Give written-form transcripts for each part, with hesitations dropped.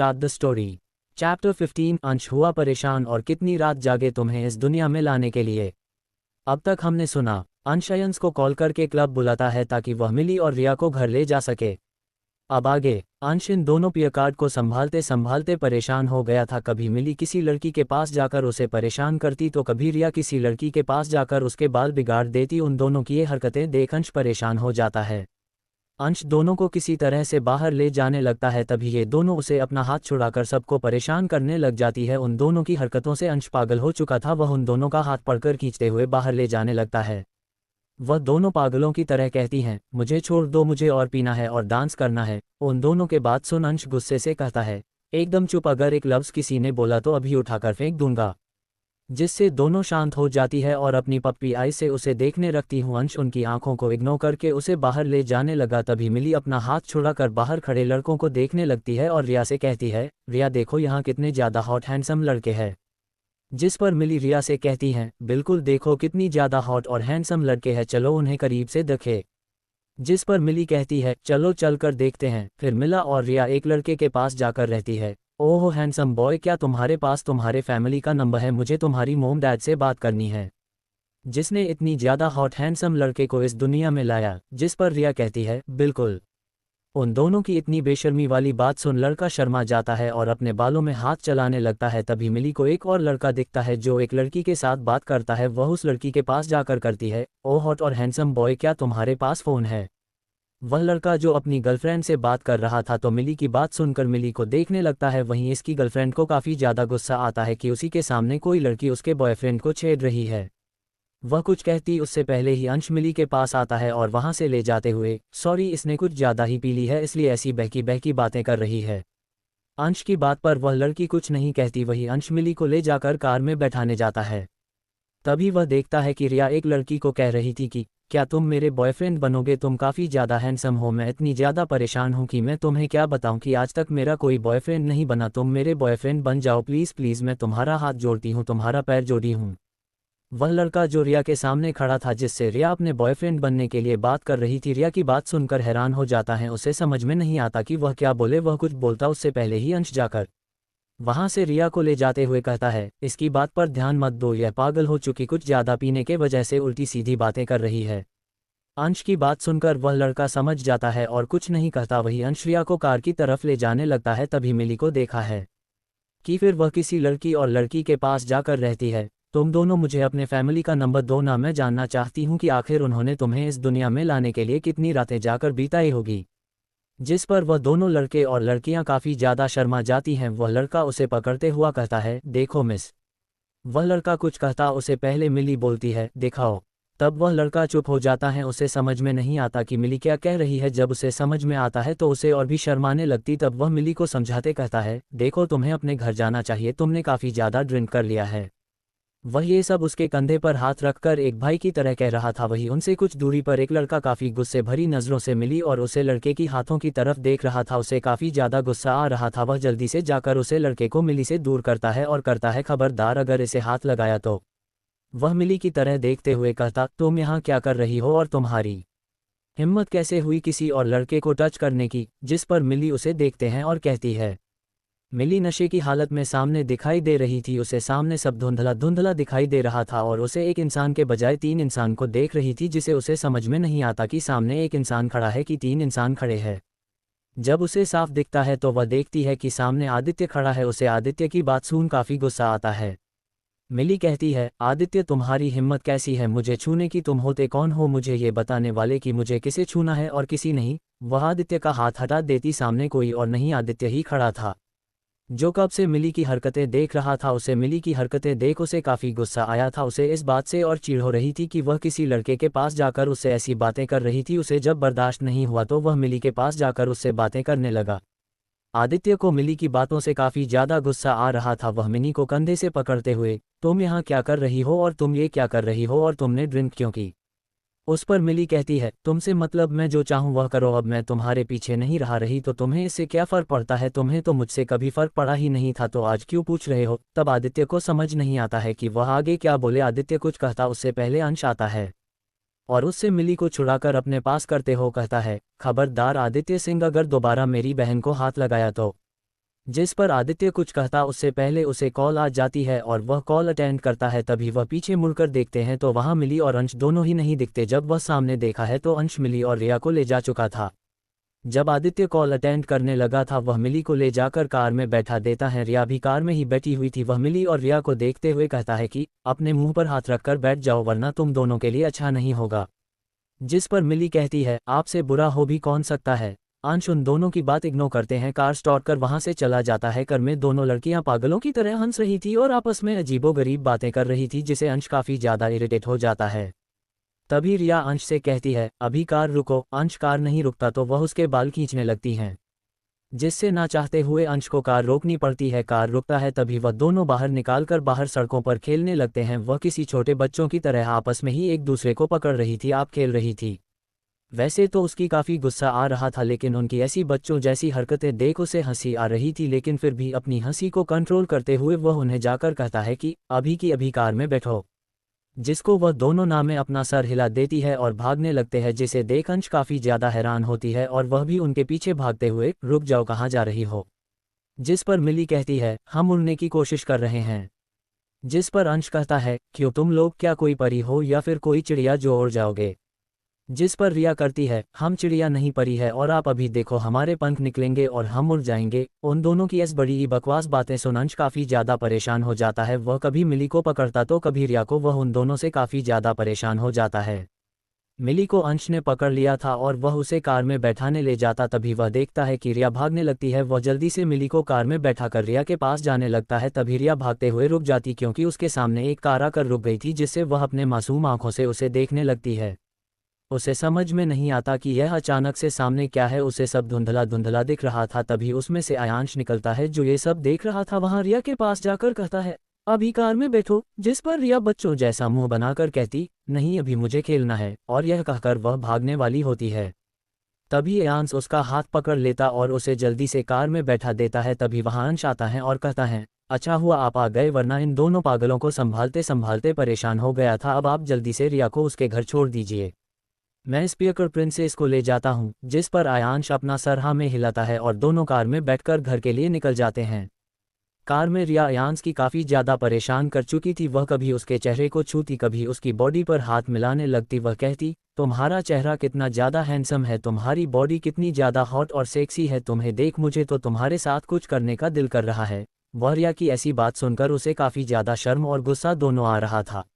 Start the story. Chapter 15। अंश हुआ परेशान और कितनी रात जागे तुम्हें इस दुनिया में लाने के लिए। अब तक हमने सुना, अंश अयंस को कॉल करके क्लब बुलाता है ताकि वह मिली और रिया को घर ले जा सके। अब आगे अंश इन दोनों पियकार्ड को संभालते संभालते परेशान हो गया था। कभी मिली किसी लड़की के पास जाकर उसे परेशान करती तो कभी रिया किसी लड़की के पास जाकर उसके बाल बिगाड़ देती। उन दोनों की ये हरकतें देख अंश परेशान हो जाता है। अंश दोनों को किसी तरह से बाहर ले जाने लगता है, तभी ये दोनों उसे अपना हाथ छुड़ाकर सबको परेशान करने लग जाती है। उन दोनों की हरकतों से अंश पागल हो चुका था। वह उन दोनों का हाथ पकड़कर खींचते हुए बाहर ले जाने लगता है। वह दोनों पागलों की तरह कहती हैं, मुझे छोड़ दो, मुझे और पीना है और डांस करना है। उन दोनों के बात सुन अंश गुस्से से कहता है, एकदम चुप, अगर एक लफ्ज़ किसी ने बोला तो अभी उठाकर फेंक दूंगा। जिससे दोनों शांत हो जाती है और अपनी पप्पी आई से उसे देखने रखती हूँ। अंश उनकी आंखों को इग्नोर करके उसे बाहर ले जाने लगा। तभी मिली अपना हाथ छुड़ाकर बाहर खड़े लड़कों को देखने लगती है और रिया से कहती है, रिया देखो यहाँ कितने ज़्यादा हॉट हैंडसम लड़के हैं। जिस पर मिली रिया से कहती हैं, बिल्कुल देखो कितनी ज़्यादा हॉट और हैंडसम लड़के हैं, चलो उन्हें करीब से देखे। जिस पर मिली कहती है, चलो चल कर देखते हैं। फिर मिला और रिया एक लड़के के पास जाकर रहती है। ओह हैंडसम बॉय, क्या तुम्हारे पास तुम्हारे फैमिली का नंबर है? मुझे तुम्हारी मोम डैड से बात करनी है। जिसने इतनी ज़्यादा हॉट हैंडसम लड़के को इस दुनिया में लाया? जिस पर रिया कहती है, बिल्कुल। उन दोनों की इतनी बेशर्मी वाली बात सुन लड़का शर्मा जाता है और अपने बालों में हाथ चलाने लगता है। तभी मिली को एक और लड़का दिखता है जो एक लड़की के साथ बात करता है। वह उस लड़की के पास जाकर करती है, ओह हॉट और हैंडसम बॉय, क्या तुम्हारे पास फ़ोन है? वह लड़का जो अपनी गर्लफ्रेंड से बात कर रहा था तो मिली की बात सुनकर मिली को देखने लगता है। वहीं इसकी गर्लफ्रेंड को काफ़ी ज़्यादा गुस्सा आता है कि उसी के सामने कोई लड़की उसके बॉयफ्रेंड को छेड़ रही है। वह कुछ कहती उससे पहले ही अंश मिली के पास आता है और वहां से ले जाते हुए, सॉरी इसने कुछ ज़्यादा ही पी ली है इसलिए ऐसी बहकी बहकी बातें कर रही है। अंश की बात पर वह लड़की कुछ नहीं कहती। वही अंश मिली को ले जाकर कार में बैठाने जाता है। तभी वह देखता है कि रिया एक लड़की को कह रही थी कि क्या तुम मेरे बॉयफ्रेंड बनोगे? तुम काफ़ी ज़्यादा हैंडसम हो, मैं इतनी ज़्यादा परेशान हूँ कि मैं तुम्हें क्या बताऊँ कि आज तक मेरा कोई बॉयफ्रेंड नहीं बना। तुम मेरे बॉयफ्रेंड बन जाओ प्लीज़ प्लीज़, मैं तुम्हारा हाथ जोड़ती हूँ, तुम्हारा पैर जोड़ी हूँ। वह लड़का जो रिया के सामने खड़ा था, जिससे रिया अपने बॉयफ्रेंड बनने के लिए बात कर रही थी, रिया की बात सुनकर हैरान हो जाता है। उसे समझ में नहीं आता कि वह क्या बोले। वह कुछ बोलता उससे पहले ही अंश जाकर वहां से रिया को ले जाते हुए कहता है, इसकी बात पर ध्यान मत दो, यह पागल हो चुकी, कुछ ज़्यादा पीने के वजह से उल्टी सीधी बातें कर रही है। अंश की बात सुनकर वह लड़का समझ जाता है और कुछ नहीं कहता। वही अंश रिया को कार की तरफ ले जाने लगता है। तभी मिली को देखा है कि फिर वह किसी लड़की और लड़की के पास जाकर रहती है। तुम दोनों मुझे अपने फैमिली का नंबर दो ना, मैं जानना चाहती हूँ कि आखिर उन्होंने तुम्हें इस दुनिया में लाने के लिए कितनी रातें जाकर बिताई होगी। जिस पर वह दोनों लड़के और लड़कियां काफ़ी ज़्यादा शर्मा जाती हैं। वह लड़का उसे पकड़ते हुआ कहता है, देखो मिस। वह लड़का कुछ कहता उसे पहले मिली बोलती है, दिखाओ। तब वह लड़का चुप हो जाता है। उसे समझ में नहीं आता कि मिली क्या कह रही है। जब उसे समझ में आता है तो उसे और भी शर्माने लगती। तब वह मिली को समझाते कहता है, देखो तुम्हें अपने घर जाना चाहिए, तुमने काफ़ी ज़्यादा ड्रिंक कर लिया है। वह ये सब उसके कंधे पर हाथ रखकर एक भाई की तरह कह रहा था। वही उनसे कुछ दूरी पर एक लड़का काफ़ी गुस्से भरी नज़रों से मिली और उसे लड़के की हाथों की तरफ देख रहा था। उसे काफ़ी ज़्यादा गुस्सा आ रहा था। वह जल्दी से जाकर उसे लड़के को मिली से दूर करता है और करता है, खबरदार अगर इसे हाथ लगाया तो। वह मिली की तरह देखते हुए कहता, तुम यहाँ क्या कर रही हो और तुम्हारी हिम्मत कैसे हुई किसी और लड़के को टच करने की? जिस पर मिली उसे देखते हैं और कहती है। मिली नशे की हालत में सामने दिखाई दे रही थी। उसे सामने सब धुंधला धुंधला दिखाई दे रहा था और उसे एक इंसान के बजाय 3 इंसान को देख रही थी, जिसे उसे समझ में नहीं आता कि सामने एक इंसान खड़ा है कि 3 इंसान खड़े हैं। जब उसे साफ दिखता है तो वह देखती है कि सामने आदित्य खड़ा है। उसे आदित्य की बात सुन काफ़ी गुस्सा आता है। मिली कहती है, आदित्य तुम्हारी हिम्मत कैसी है मुझे छूने की? तुम होते कौन हो मुझे ये बताने वाले कि मुझे किसे छूना है और किसी नहीं? वह आदित्य का हाथ हटा देती। सामने कोई और नहीं आदित्य ही खड़ा था, जो कब से मिली की हरकतें देख रहा था। उसे मिली की हरकतें देख उसे काफ़ी गुस्सा आया था। उसे इस बात से और चिढ़ हो रही थी कि वह किसी लड़के के पास जाकर उससे ऐसी बातें कर रही थी। उसे जब बर्दाश्त नहीं हुआ तो वह मिली के पास जाकर उससे बातें करने लगा। आदित्य को मिली की बातों से काफ़ी ज़्यादा गुस्सा आ रहा था। वह मिनी को कंधे से पकड़ते हुए, तुम यहाँ क्या कर रही हो और तुम ये क्या कर रही हो और तुमने ड्रिंक क्यों की? उस पर मिली कहती है, तुमसे मतलब मैं जो चाहूँ वह करो, अब मैं तुम्हारे पीछे नहीं रहा रही तो तुम्हें इससे क्या फ़र्क पड़ता है? तुम्हें तो मुझसे कभी फ़र्क पड़ा ही नहीं था, तो आज क्यों पूछ रहे हो? तब आदित्य को समझ नहीं आता है कि वह आगे क्या बोले। आदित्य कुछ कहता उससे पहले अंश आता है और उससे मिली को छुड़ाकर अपने पास करते हो कहता है, खबरदार आदित्य सिंह, अगर दोबारा मेरी बहन को हाथ लगाया तो। जिस पर आदित्य कुछ कहता उससे पहले उसे कॉल आ जाती है और वह कॉल अटेंड करता है। तभी वह पीछे मुड़कर देखते हैं तो वहां मिली और अंश दोनों ही नहीं दिखते। जब वह सामने देखा है तो अंश मिली और रिया को ले जा चुका था। जब आदित्य कॉल अटेंड करने लगा था वह मिली को ले जाकर कार में बैठा देता है। रिया भी कार में ही बैठी हुई थी। वह मिली और रिया को देखते हुए कहता है कि अपने मुंह पर हाथ रखकर बैठ जाओ वरना तुम दोनों के लिए अच्छा नहीं होगा। जिस पर मिली कहती है आपसे बुरा हो भी कौन सकता है। अंश उन दोनों की बात इग्नोर करते हैं। कार स्टार्ट कर वहां से चला जाता है। कार में दोनों लड़कियां पागलों की तरह हंस रही थी और आपस में अजीबोगरीब बातें कर रही थी जिसे अंश काफी ज्यादा इरिटेट हो जाता है। तभी रिया अंश से कहती है अभी कार रुको। अंश कार नहीं रुकता तो वह उसके बाल खींचने लगती हैं, जिससे ना चाहते हुए अंश को कार रोकनी पड़ती है। कार रुकता है तभी वह दोनों बाहर निकालकर बाहर सड़कों पर खेलने लगते हैं। वह किसी छोटे बच्चों की तरह आपस में ही एक दूसरे को पकड़ रही थी, आप खेल रही थी। वैसे तो उसकी काफ़ी गुस्सा आ रहा था लेकिन उनकी ऐसी बच्चों जैसी हरकतें देख उसे हंसी आ रही थी। लेकिन फिर भी अपनी हंसी को कंट्रोल करते हुए वह उन्हें जाकर कहता है कि अभी की अभी कार में बैठो। जिसको वह दोनों नामें अपना सर हिला देती है और भागने लगते हैं, जिसे देख अंश काफ़ी ज़्यादा हैरान होती है और वह भी उनके पीछे भागते हुए रुक जाओ कहाँ जा रही हो। जिस पर मिली कहती है हम उड़ने की कोशिश कर रहे हैं। जिस पर अंश कहता है क्यों, तुम लोग क्या कोई परी हो या फिर कोई चिड़िया जो उड़ जाओगे। जिस पर रिया करती है हम चिड़िया नहीं परी है और आप अभी देखो हमारे पंख निकलेंगे और हम उड़ जाएंगे। उन दोनों की ऐसी बड़ी ही बकवास बातें सुन अंश काफ़ी ज़्यादा परेशान हो जाता है। वह कभी मिली को पकड़ता तो कभी रिया को। वह उन दोनों से काफ़ी ज़्यादा परेशान हो जाता है। मिली को अंश ने पकड़ लिया था और वह उसे कार में बैठाने ले जाता। तभी वह देखता है कि रिया भागने लगती है। वह जल्दी से मिली को कार में बैठाकर रिया के पास जाने लगता है। तभी रिया भागते हुए रुक जाती क्योंकि उसके सामने एक कार आकर रुक गई थी, जिससे वह अपने मासूम आंखों से उसे देखने लगती है। उसे समझ में नहीं आता कि यह अचानक से सामने क्या है। उसे सब धुंधला धुंधला दिख रहा था। तभी उसमें से आयांश निकलता है जो ये सब देख रहा था। वहां रिया के पास जाकर कहता है अभी कार में बैठो। जिस पर रिया बच्चों जैसा मुंह बनाकर कहती नहीं अभी मुझे खेलना है, और यह कहकर वह भागने वाली होती है। तभी आयांश उसका हाथ पकड़ लेता और उसे जल्दी से कार में बैठा देता है। तभी वहां अंश आता है और कहता है अच्छा हुआ आप आ गए वरना इन दोनों पागलों को संभालते संभालते परेशान हो गया था। अब आप जल्दी से रिया को उसके घर छोड़ दीजिए, मैं स्पीकर प्रिंसेस को ले जाता हूँ। जिस पर आयांश अपना सर हाँ में हिलाता है और दोनों कार में बैठकर घर के लिए निकल जाते हैं। कार में रिया आयांश की काफ़ी ज़्यादा परेशान कर चुकी थी। वह कभी उसके चेहरे को छूती, कभी उसकी बॉडी पर हाथ मिलाने लगती। वह कहती तुम्हारा चेहरा कितना ज़्यादा हैंडसम है, तुम्हारी बॉडी कितनी ज़्यादा हॉट और सेक्सी है, तुम्हें देख मुझे तो तुम्हारे साथ कुछ करने का दिल कर रहा है। वह रिया की ऐसी बात सुनकर उसे काफ़ी ज़्यादा शर्म और गुस्सा दोनों आ रहा था।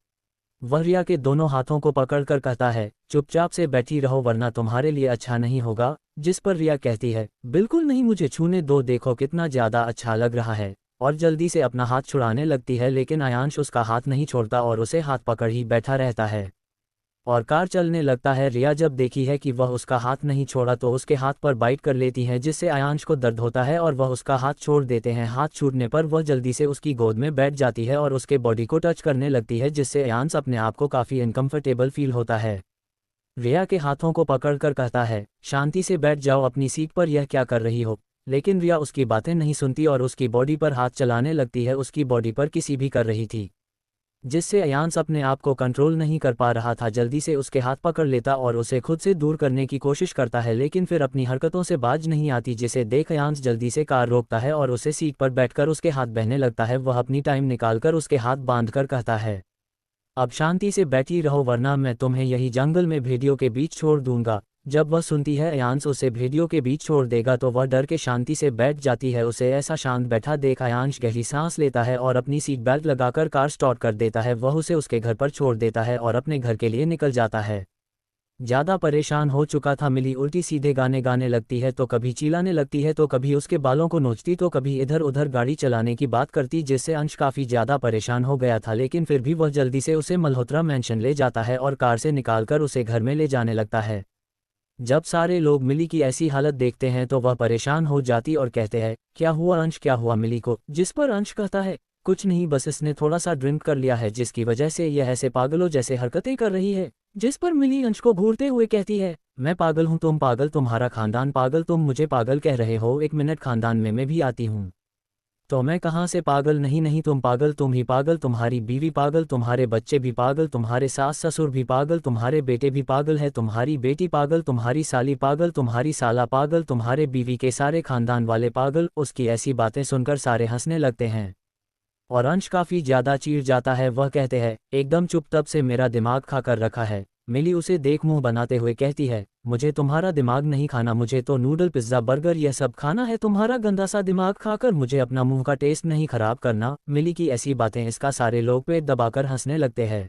वह रिया के दोनों हाथों को पकड़कर कहता है चुपचाप से बैठी रहो वरना तुम्हारे लिए अच्छा नहीं होगा। जिस पर रिया कहती है बिल्कुल नहीं, मुझे छूने दो, देखो कितना ज़्यादा अच्छा लग रहा है, और जल्दी से अपना हाथ छुड़ाने लगती है। लेकिन आयांश उसका हाथ नहीं छोड़ता और उसे हाथ पकड़ ही बैठा रहता है और कार चलने लगता है। रिया जब देखी है कि वह उसका हाथ नहीं छोड़ा तो उसके हाथ पर बाइट कर लेती है, जिससे आयांश को दर्द होता है और वह उसका हाथ छोड़ देते हैं। हाथ छूटने पर वह जल्दी से उसकी गोद में बैठ जाती है और उसके बॉडी को टच करने लगती है, जिससे आयांश अपने आप को काफ़ी अनकंफर्टेबल फील होता है। रिया के हाथों को पकड़कर कहता है शांति से बैठ जाओ अपनी सीट पर, यह क्या कर रही हो। लेकिन रिया उसकी बातें नहीं सुनती और उसकी बॉडी पर हाथ चलाने लगती है, उसकी बॉडी पर किसी भी कर रही थी, जिससे आयांश अपने आप को कंट्रोल नहीं कर पा रहा था। जल्दी से उसके हाथ पकड़ लेता और उसे खुद से दूर करने की कोशिश करता है, लेकिन फिर अपनी हरकतों से बाज नहीं आती, जिसे देख आयांश जल्दी से कार रोकता है और उसे सीट पर बैठकर उसके हाथ बहने लगता है। वह अपनी टाइम निकालकर उसके हाथ बांधकर कहता है अब शांति से बैठी रहो वरना मैं तुम्हें यही जंगल में भेड़ियों के बीच छोड़ दूंगा। जब वह सुनती है आयांश उसे भेड़ियों के बीच छोड़ देगा तो वह डर के शांति से बैठ जाती है। उसे ऐसा शांत बैठा देख आयांश गहरी सांस लेता है और अपनी सीट बेल्ट लगाकर कार स्टार्ट कर देता है। वह उसे उसके घर पर छोड़ देता है और अपने घर के लिए निकल जाता है। ज़्यादा परेशान हो चुका था मिली उल्टी सीधे गाने गाने लगती है, तो कभी चिल्लाने लगती है, तो कभी उसके बालों को नोचती, तो कभी इधर उधर गाड़ी चलाने की बात करती, जिससे अंश काफ़ी ज़्यादा परेशान हो गया था। लेकिन फिर भी वह जल्दी से उसे मल्होत्रा मैंशन ले जाता है और कार से निकालकर उसे घर में ले जाने लगता है। जब सारे लोग मिली की ऐसी हालत देखते हैं तो वह परेशान हो जाती और कहते हैं क्या हुआ अंश, क्या हुआ मिली को। जिस पर अंश कहता है कुछ नहीं, बस इसने थोड़ा सा ड्रिंक कर लिया है जिसकी वजह से यह ऐसे पागलों जैसे हरकतें कर रही है। जिस पर मिली अंश को घूरते हुए कहती है मैं पागल हूँ, तुम पागल, तुम्हारा खानदान पागल, तुम मुझे पागल कह रहे हो, एक मिनट, खानदान में मैं भी आती हूँ। तो मैं कहाँ से पागल? नहीं नहीं, तुम पागल, तुम ही पागल, तुम्हारी बीवी पागल, तुम्हारे बच्चे भी पागल, तुम्हारे सास ससुर भी पागल, तुम्हारे बेटे भी पागल है, तुम्हारी बेटी पागल, तुम्हारी साली पागल, तुम्हारी साला पागल, तुम्हारे बीवी के सारे खानदान वाले पागल। उसकी ऐसी बातें सुनकर सारे हंसने लगते हैं और अंश काफ़ी ज़्यादा चीड़ जाता है। वह कहते हैं, एकदम चुप, तब से मेरा दिमाग खा कर रखा है। मिली उसे देख मुंह बनाते हुए कहती है, मुझे तुम्हारा दिमाग नहीं खाना, मुझे तो नूडल पिज्ज़ा बर्गर यह सब खाना है। तुम्हारा गंदा सा दिमाग खाकर मुझे अपना मुंह का टेस्ट नहीं खराब करना। मिली की ऐसी बातें इसका सारे लोग पेट दबाकर हंसने लगते हैं।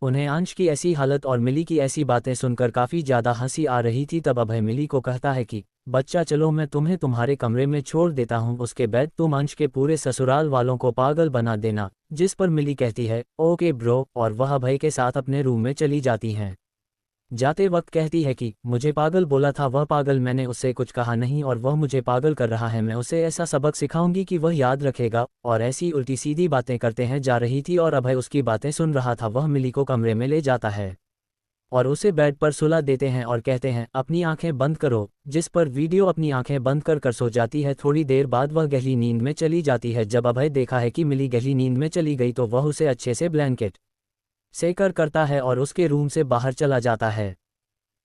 उन्हें अंश की ऐसी हालत और मिली की ऐसी बातें सुनकर काफ़ी ज़्यादा हंसी आ रही थी। तब अभय मिली को कहता है कि बच्चा चलो, मैं तुम्हें तुम्हारे कमरे में छोड़ देता हूँ, उसके बाद तुम अंश के पूरे ससुराल वालों को पागल बना देना। जिस पर मिली कहती है, ओके ब्रो, और वह अभय के साथ अपने रूम में चली जाती हैं। जाते वक्त कहती है कि मुझे पागल बोला था, वह पागल, मैंने उससे कुछ कहा नहीं और वह मुझे पागल कर रहा है। मैं उसे ऐसा सबक सिखाऊंगी कि वह याद रखेगा। और ऐसी उल्टी सीधी बातें करते हैं जा रही थी और अभय उसकी बातें सुन रहा था। वह मिली को कमरे में ले जाता है और उसे बेड पर सुला देते हैं और कहते हैं, अपनी आंखें बंद करो। जिस पर वीडियो अपनी आंखें बंद कर सो जाती है। थोड़ी देर बाद वह गहरी नींद में चली जाती है। जब अभय देखा है कि मिली गहरी नींद में चली गई तो वह उसे अच्छे से ब्लैंकेट से करता है और उसके रूम से बाहर चला जाता है।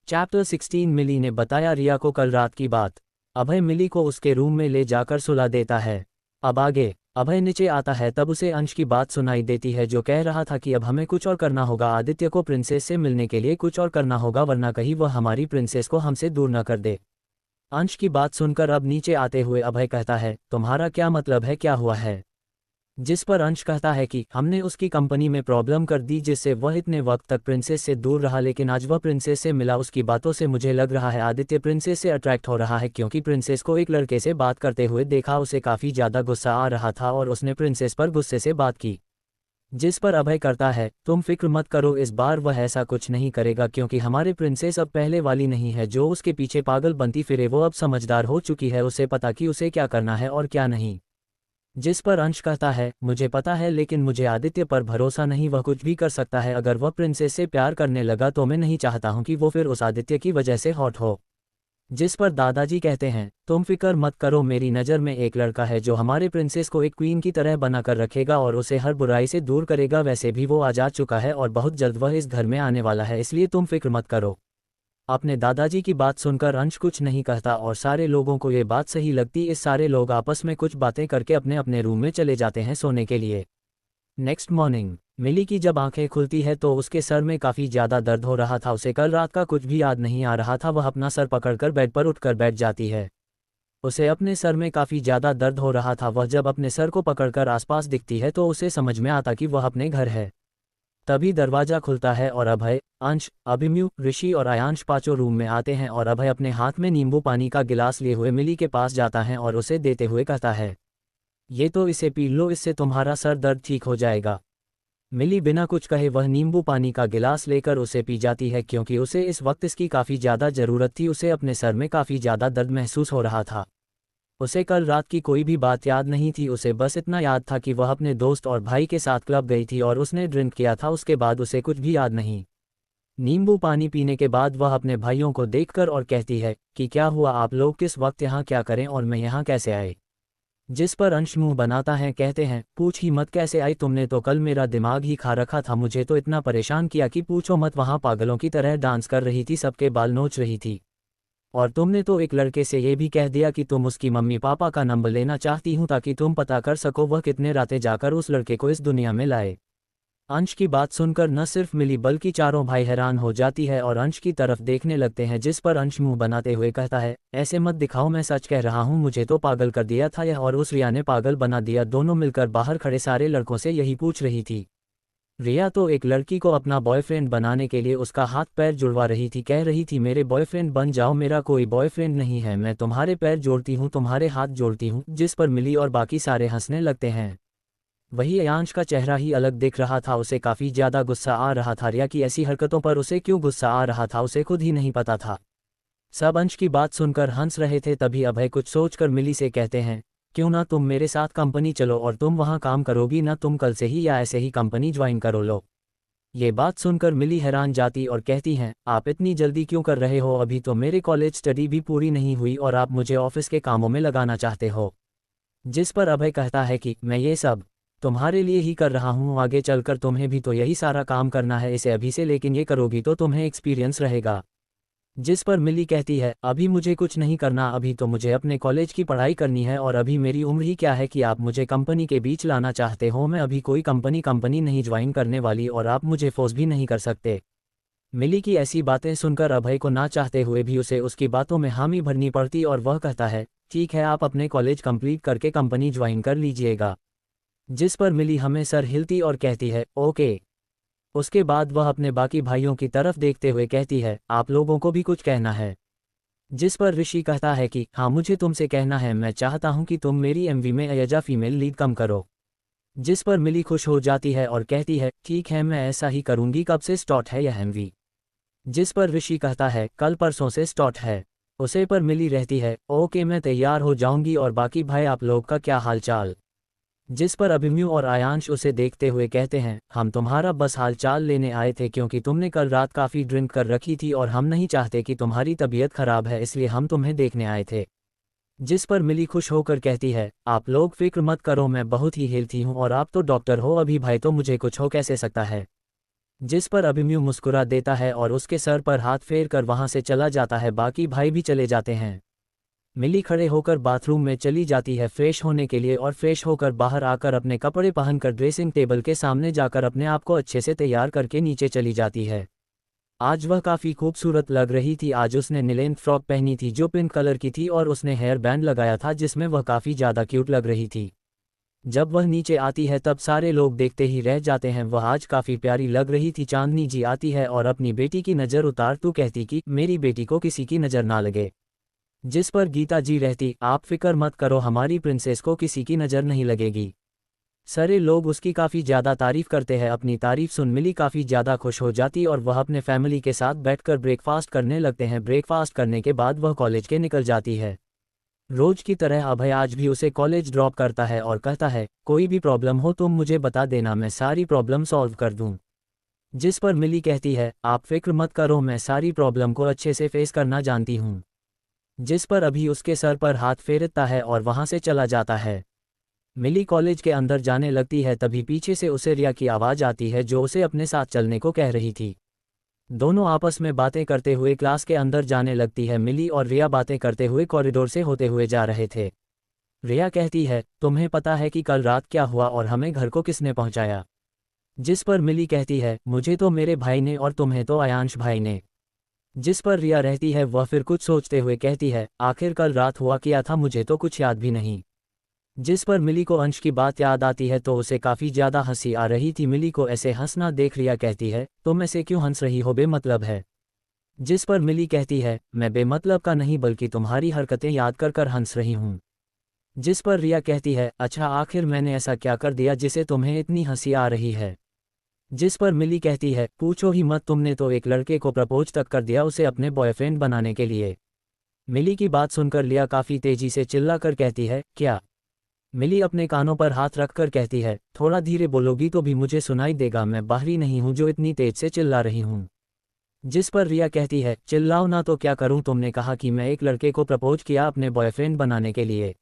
चैप्टर 16। मिली ने बताया रिया को कल रात की बात। अभय मिली को उसके रूम में ले जाकर सुला देता है। अब आगे अभय नीचे आता है, तब उसे अंश की बात सुनाई देती है जो कह रहा था कि अब हमें कुछ और करना होगा, आदित्य को प्रिंसेस से मिलने के लिए कुछ और करना होगा, वरना कहीं वह हमारी प्रिंसेस को हमसे दूर न कर दे। अंश की बात सुनकर अब नीचे आते हुए अभय कहता है, तुम्हारा क्या मतलब है, क्या हुआ है? जिस पर अंश कहता है कि हमने उसकी कंपनी में प्रॉब्लम कर दी जिससे वह इतने वक्त तक प्रिंसेस से दूर रहा, लेकिन आज वह प्रिंसेस से मिला। उसकी बातों से मुझे लग रहा है आदित्य प्रिंसेस से अट्रैक्ट हो रहा है, क्योंकि प्रिंसेस को एक लड़के से बात करते हुए देखा, उसे काफ़ी ज़्यादा गुस्सा आ रहा था और उसने प्रिंसेस पर गुस्से से बात की। जिस पर अभय करता है, तुम फिक्र मत करो, इस बार वह ऐसा कुछ नहीं करेगा, क्योंकि हमारे प्रिंसेस अब पहले वाली नहीं है जो उसके पीछे पागल बनती फिरे। वो अब समझदार हो चुकी है, उसे पता कि उसे क्या करना है और क्या नहीं। जिस पर अंश कहता है, मुझे पता है, लेकिन मुझे आदित्य पर भरोसा नहीं, वह कुछ भी कर सकता है। अगर वह प्रिंसेस से प्यार करने लगा तो मैं नहीं चाहता हूं कि वो फिर उस आदित्य की वजह से हॉट हो। जिस पर दादाजी कहते हैं, तुम फिक्र मत करो, मेरी नज़र में एक लड़का है जो हमारे प्रिंसेस को एक क्वीन की तरह बनाकर रखेगा और उसे हर बुराई से दूर करेगा। वैसे भी वो आ जा चुका है और बहुत जल्द वह इस घर में आने वाला है, इसलिए तुम फिक्र मत करो। अपने दादाजी की बात सुनकर अंश कुछ नहीं कहता और सारे लोगों को ये बात सही लगती। इस सारे लोग आपस में कुछ बातें करके अपने अपने रूम में चले जाते हैं सोने के लिए। नेक्स्ट मॉर्निंग मिली की जब आंखें खुलती है तो उसके सर में काफ़ी ज़्यादा दर्द हो रहा था। उसे कल रात का कुछ भी याद नहीं आ रहा था। वह अपना सर पकड़कर बेड पर उठकर बैठ जाती है। उसे अपने सर में काफ़ी ज़्यादा दर्द हो रहा था। वह जब अपने सर को पकड़कर आसपास दिखती है तो उसे समझ में आता कि वह अपने घर है। तभी दरवाज़ा खुलता है और अभय, अंश, अभिमन्यु, ऋषि और आयांश पांचों रूम में आते हैं और अभय अपने हाथ में नींबू पानी का गिलास लिए हुए मिली के पास जाता है और उसे देते हुए कहता है, ये तो इसे पी लो, इससे तुम्हारा सर दर्द ठीक हो जाएगा। मिली बिना कुछ कहे वह नींबू पानी का गिलास लेकर उसे पी जाती है, क्योंकि उसे इस वक्त इसकी काफ़ी ज़्यादा ज़रूरत थी। उसे अपने सर में काफ़ी ज़्यादा दर्द महसूस हो रहा था। उसे कल रात की कोई भी बात याद नहीं थी। उसे बस इतना याद था कि वह अपने दोस्त और भाई के साथ क्लब गई थी और उसने ड्रिंक किया था। उसके बाद उसे कुछ भी याद नहीं। नींबू पानी पीने के बाद वह अपने भाइयों को देखकर और कहती है कि क्या हुआ, आप लोग किस वक्त यहाँ क्या करें और मैं यहाँ कैसे आए? जिस पर अंश मुंह बनाता है, कहते हैं, पूछ ही मत कैसे आई, तुमने तो कल मेरा दिमाग ही खा रखा था। मुझे तो इतना परेशान किया कि पूछो मत। वहाँ पागलों की तरह डांस कर रही थी, सबके बाल नोच रही थी। और तुमने तो एक लड़के से ये भी कह दिया कि तुम उसकी मम्मी पापा का नंबर लेना चाहती हूँ ताकि तुम पता कर सको वह कितने रातें जाकर उस लड़के को इस दुनिया में लाए। अंश की बात सुनकर न सिर्फ मिली बल्कि चारों भाई हैरान हो जाती है और अंश की तरफ देखने लगते हैं। जिस पर अंश मुंह बनाते हुए कहता है, ऐसे मत दिखाओ, मैं सच कह रहा हूँ, मुझे तो पागल कर दिया था यह और उस रिया ने पागल बना दिया। दोनों मिलकर बाहर खड़े सारे लड़कों से यही पूछ रही थी। रिया तो एक लड़की को अपना बॉयफ्रेंड बनाने के लिए उसका हाथ पैर जुड़वा रही थी, कह रही थी, मेरे बॉयफ्रेंड बन जाओ, मेरा कोई बॉयफ्रेंड नहीं है, मैं तुम्हारे पैर जोड़ती हूँ, तुम्हारे हाथ जोड़ती हूँ। जिस पर मिली और बाकी सारे हंसने लगते हैं। वही आयांश का चेहरा ही अलग दिख रहा था। उसे काफ़ी ज़्यादा गुस्सा आ रहा था। रिया की ऐसी हरकतों पर उसे क्यों गुस्सा आ रहा था उसे खुद ही नहीं पता था। सब अंश की बात सुनकर हंस रहे थे। तभी अभय कुछ सोचकर मिली से कहते हैं, क्यों ना तुम मेरे साथ कंपनी चलो और तुम वहाँ काम करोगी ना, तुम कल से ही या ऐसे ही कंपनी ज्वाइन करो लो। ये बात सुनकर मिली हैरान जाती और कहती हैं, आप इतनी जल्दी क्यों कर रहे हो, अभी तो मेरे कॉलेज स्टडी भी पूरी नहीं हुई और आप मुझे ऑफिस के कामों में लगाना चाहते हो। जिस पर अभय कहता है कि मैं ये सब तुम्हारे लिए ही कर रहा हूँ, आगे चलकर तुम्हें भी तो यही सारा काम करना है इसे अभी से, लेकिन ये करोगी तो तुम्हें एक्सपीरियंस रहेगा। जिस पर मिली कहती है अभी मुझे कुछ नहीं करना, अभी तो मुझे अपने कॉलेज की पढ़ाई करनी है और अभी मेरी उम्र ही क्या है कि आप मुझे कंपनी के बीच लाना चाहते हो। मैं अभी कोई कंपनी नहीं ज्वाइन करने वाली और आप मुझे फोर्स भी नहीं कर सकते। मिली की ऐसी बातें सुनकर अभय को ना चाहते हुए भी उसे उसकी बातों में हामी भरनी पड़ती और वह कहता है ठीक है, आप अपने कॉलेज कंप्लीट करके कंपनी ज्वाइन कर लीजिएगा। जिस पर मिली हमें सर हिलती और कहती है ओके। उसके बाद वह अपने बाकी भाइयों की तरफ देखते हुए कहती है आप लोगों को भी कुछ कहना है। जिस पर ऋषि कहता है कि हाँ मुझे तुमसे कहना है, मैं चाहता हूँ कि तुम मेरी एमवी में एज फीमेल लीड कम करो। जिस पर मिली खुश हो जाती है और कहती है ठीक है, मैं ऐसा ही करूँगी, कब से स्टार्ट है यह एमवी। जिस पर ऋषि कहता है कल परसों से स्टार्ट है। उसे पर मिली रहती है ओके मैं तैयार हो जाऊंगी, और बाकी भाई आप लोग का क्या हाल चाल। जिस पर अभिमन्यु और आयांश उसे देखते हुए कहते हैं हम तुम्हारा बस हाल चाल लेने आए थे, क्योंकि तुमने कल रात काफ़ी ड्रिंक कर रखी थी और हम नहीं चाहते कि तुम्हारी तबीयत खराब है, इसलिए हम तुम्हें देखने आए थे। जिस पर मिली खुश होकर कहती है आप लोग फिक्र मत करो, मैं बहुत ही हेल्थी हूँ और आप तो डॉक्टर हो, अभी भाई तो मुझे कुछ हो कैसे सकता है। जिस पर अभिमन्यु मुस्कुरा देता है और उसके सर पर हाथ फेर कर वहाँ से चला जाता है, बाकी भाई भी चले जाते हैं। मिली खड़े होकर बाथरूम में चली जाती है फ्रेश होने के लिए, और फ्रेश होकर बाहर आकर अपने कपड़े पहनकर ड्रेसिंग टेबल के सामने जाकर अपने आप को अच्छे से तैयार करके नीचे चली जाती है। आज वह काफ़ी खूबसूरत लग रही थी। आज उसने नीलेन फ्रॉक पहनी थी जो पिंक कलर की थी और उसने हेयर बैंड लगाया था जिसमें वह काफ़ी ज़्यादा क्यूट लग रही थी। जब वह नीचे आती है तब सारे लोग देखते ही रह जाते हैं, वह आज काफ़ी प्यारी लग रही थी। चांदनी जी आती है और अपनी बेटी की नज़र उतार तू कहती कि मेरी बेटी को किसी की नज़र ना लगे। जिस पर गीता जी रहती आप फिक्र मत करो, हमारी प्रिंसेस को किसी की नज़र नहीं लगेगी। सारे लोग उसकी काफ़ी ज़्यादा तारीफ़ करते हैं। अपनी तारीफ़ सुन मिली काफ़ी ज़्यादा खुश हो जाती और वह अपने फैमिली के साथ बैठकर ब्रेकफास्ट करने लगते हैं। ब्रेकफास्ट करने के बाद वह कॉलेज के निकल जाती है। रोज की तरह अभय आज भी उसे कॉलेज ड्रॉप करता है और कहता है कोई भी प्रॉब्लम हो तुम मुझे बता देना, मैं सारी प्रॉब्लम सॉल्व कर दूं। जिस पर मिली कहती है आप फिक्र मत करो, मैं सारी प्रॉब्लम को अच्छे से फेस करना जानती हूँ। जिस पर अभी उसके सर पर हाथ फेरता है और वहाँ से चला जाता है। मिली कॉलेज के अंदर जाने लगती है, तभी पीछे से उसे रिया की आवाज़ आती है जो उसे अपने साथ चलने को कह रही थी। दोनों आपस में बातें करते हुए क्लास के अंदर जाने लगती है। मिली और रिया बातें करते हुए कॉरिडोर से होते हुए जा रहे थे। रिया कहती है तुम्हें पता है कि कल रात क्या हुआ और हमें घर को किसने पहुंचाया। जिस पर मिली कहती है मुझे तो मेरे भाई ने और तुम्हें तो आयांश भाई ने। जिस पर रिया रहती है वह फिर कुछ सोचते हुए कहती है आखिर कल रात हुआ क्या था, मुझे तो कुछ याद भी नहीं। जिस पर मिली को अंश की बात याद आती है तो उसे काफ़ी ज़्यादा हंसी आ रही थी। मिली को ऐसे हंसना देख रिया कहती है तुम ऐसे क्यों हंस रही हो, बेमतलब है। जिस पर मिली कहती है मैं बेमतलब का नहीं बल्कि तुम्हारी हरकतें याद कर कर हंस रही हूँ। जिस पर रिया कहती है अच्छा आखिर मैंने ऐसा क्या कर दिया जिसे तुम्हें इतनी हंसी आ रही है। जिस पर मिली कहती है पूछो ही मत, तुमने तो एक लड़के को प्रपोज तक कर दिया उसे अपने बॉयफ्रेंड बनाने के लिए। मिली की बात सुनकर रिया काफ़ी तेजी से चिल्लाकर कहती है क्या। मिली अपने कानों पर हाथ रखकर कहती है थोड़ा धीरे बोलोगी तो भी मुझे सुनाई देगा, मैं बाहरी नहीं हूँ जो इतनी तेज से चिल्ला रही हूँ। जिस पर रिया कहती है चिल्लाओ ना तो क्या करूँ, तुमने कहा कि मैं एक लड़के को प्रपोज किया अपने बॉयफ्रेंड बनाने के लिए।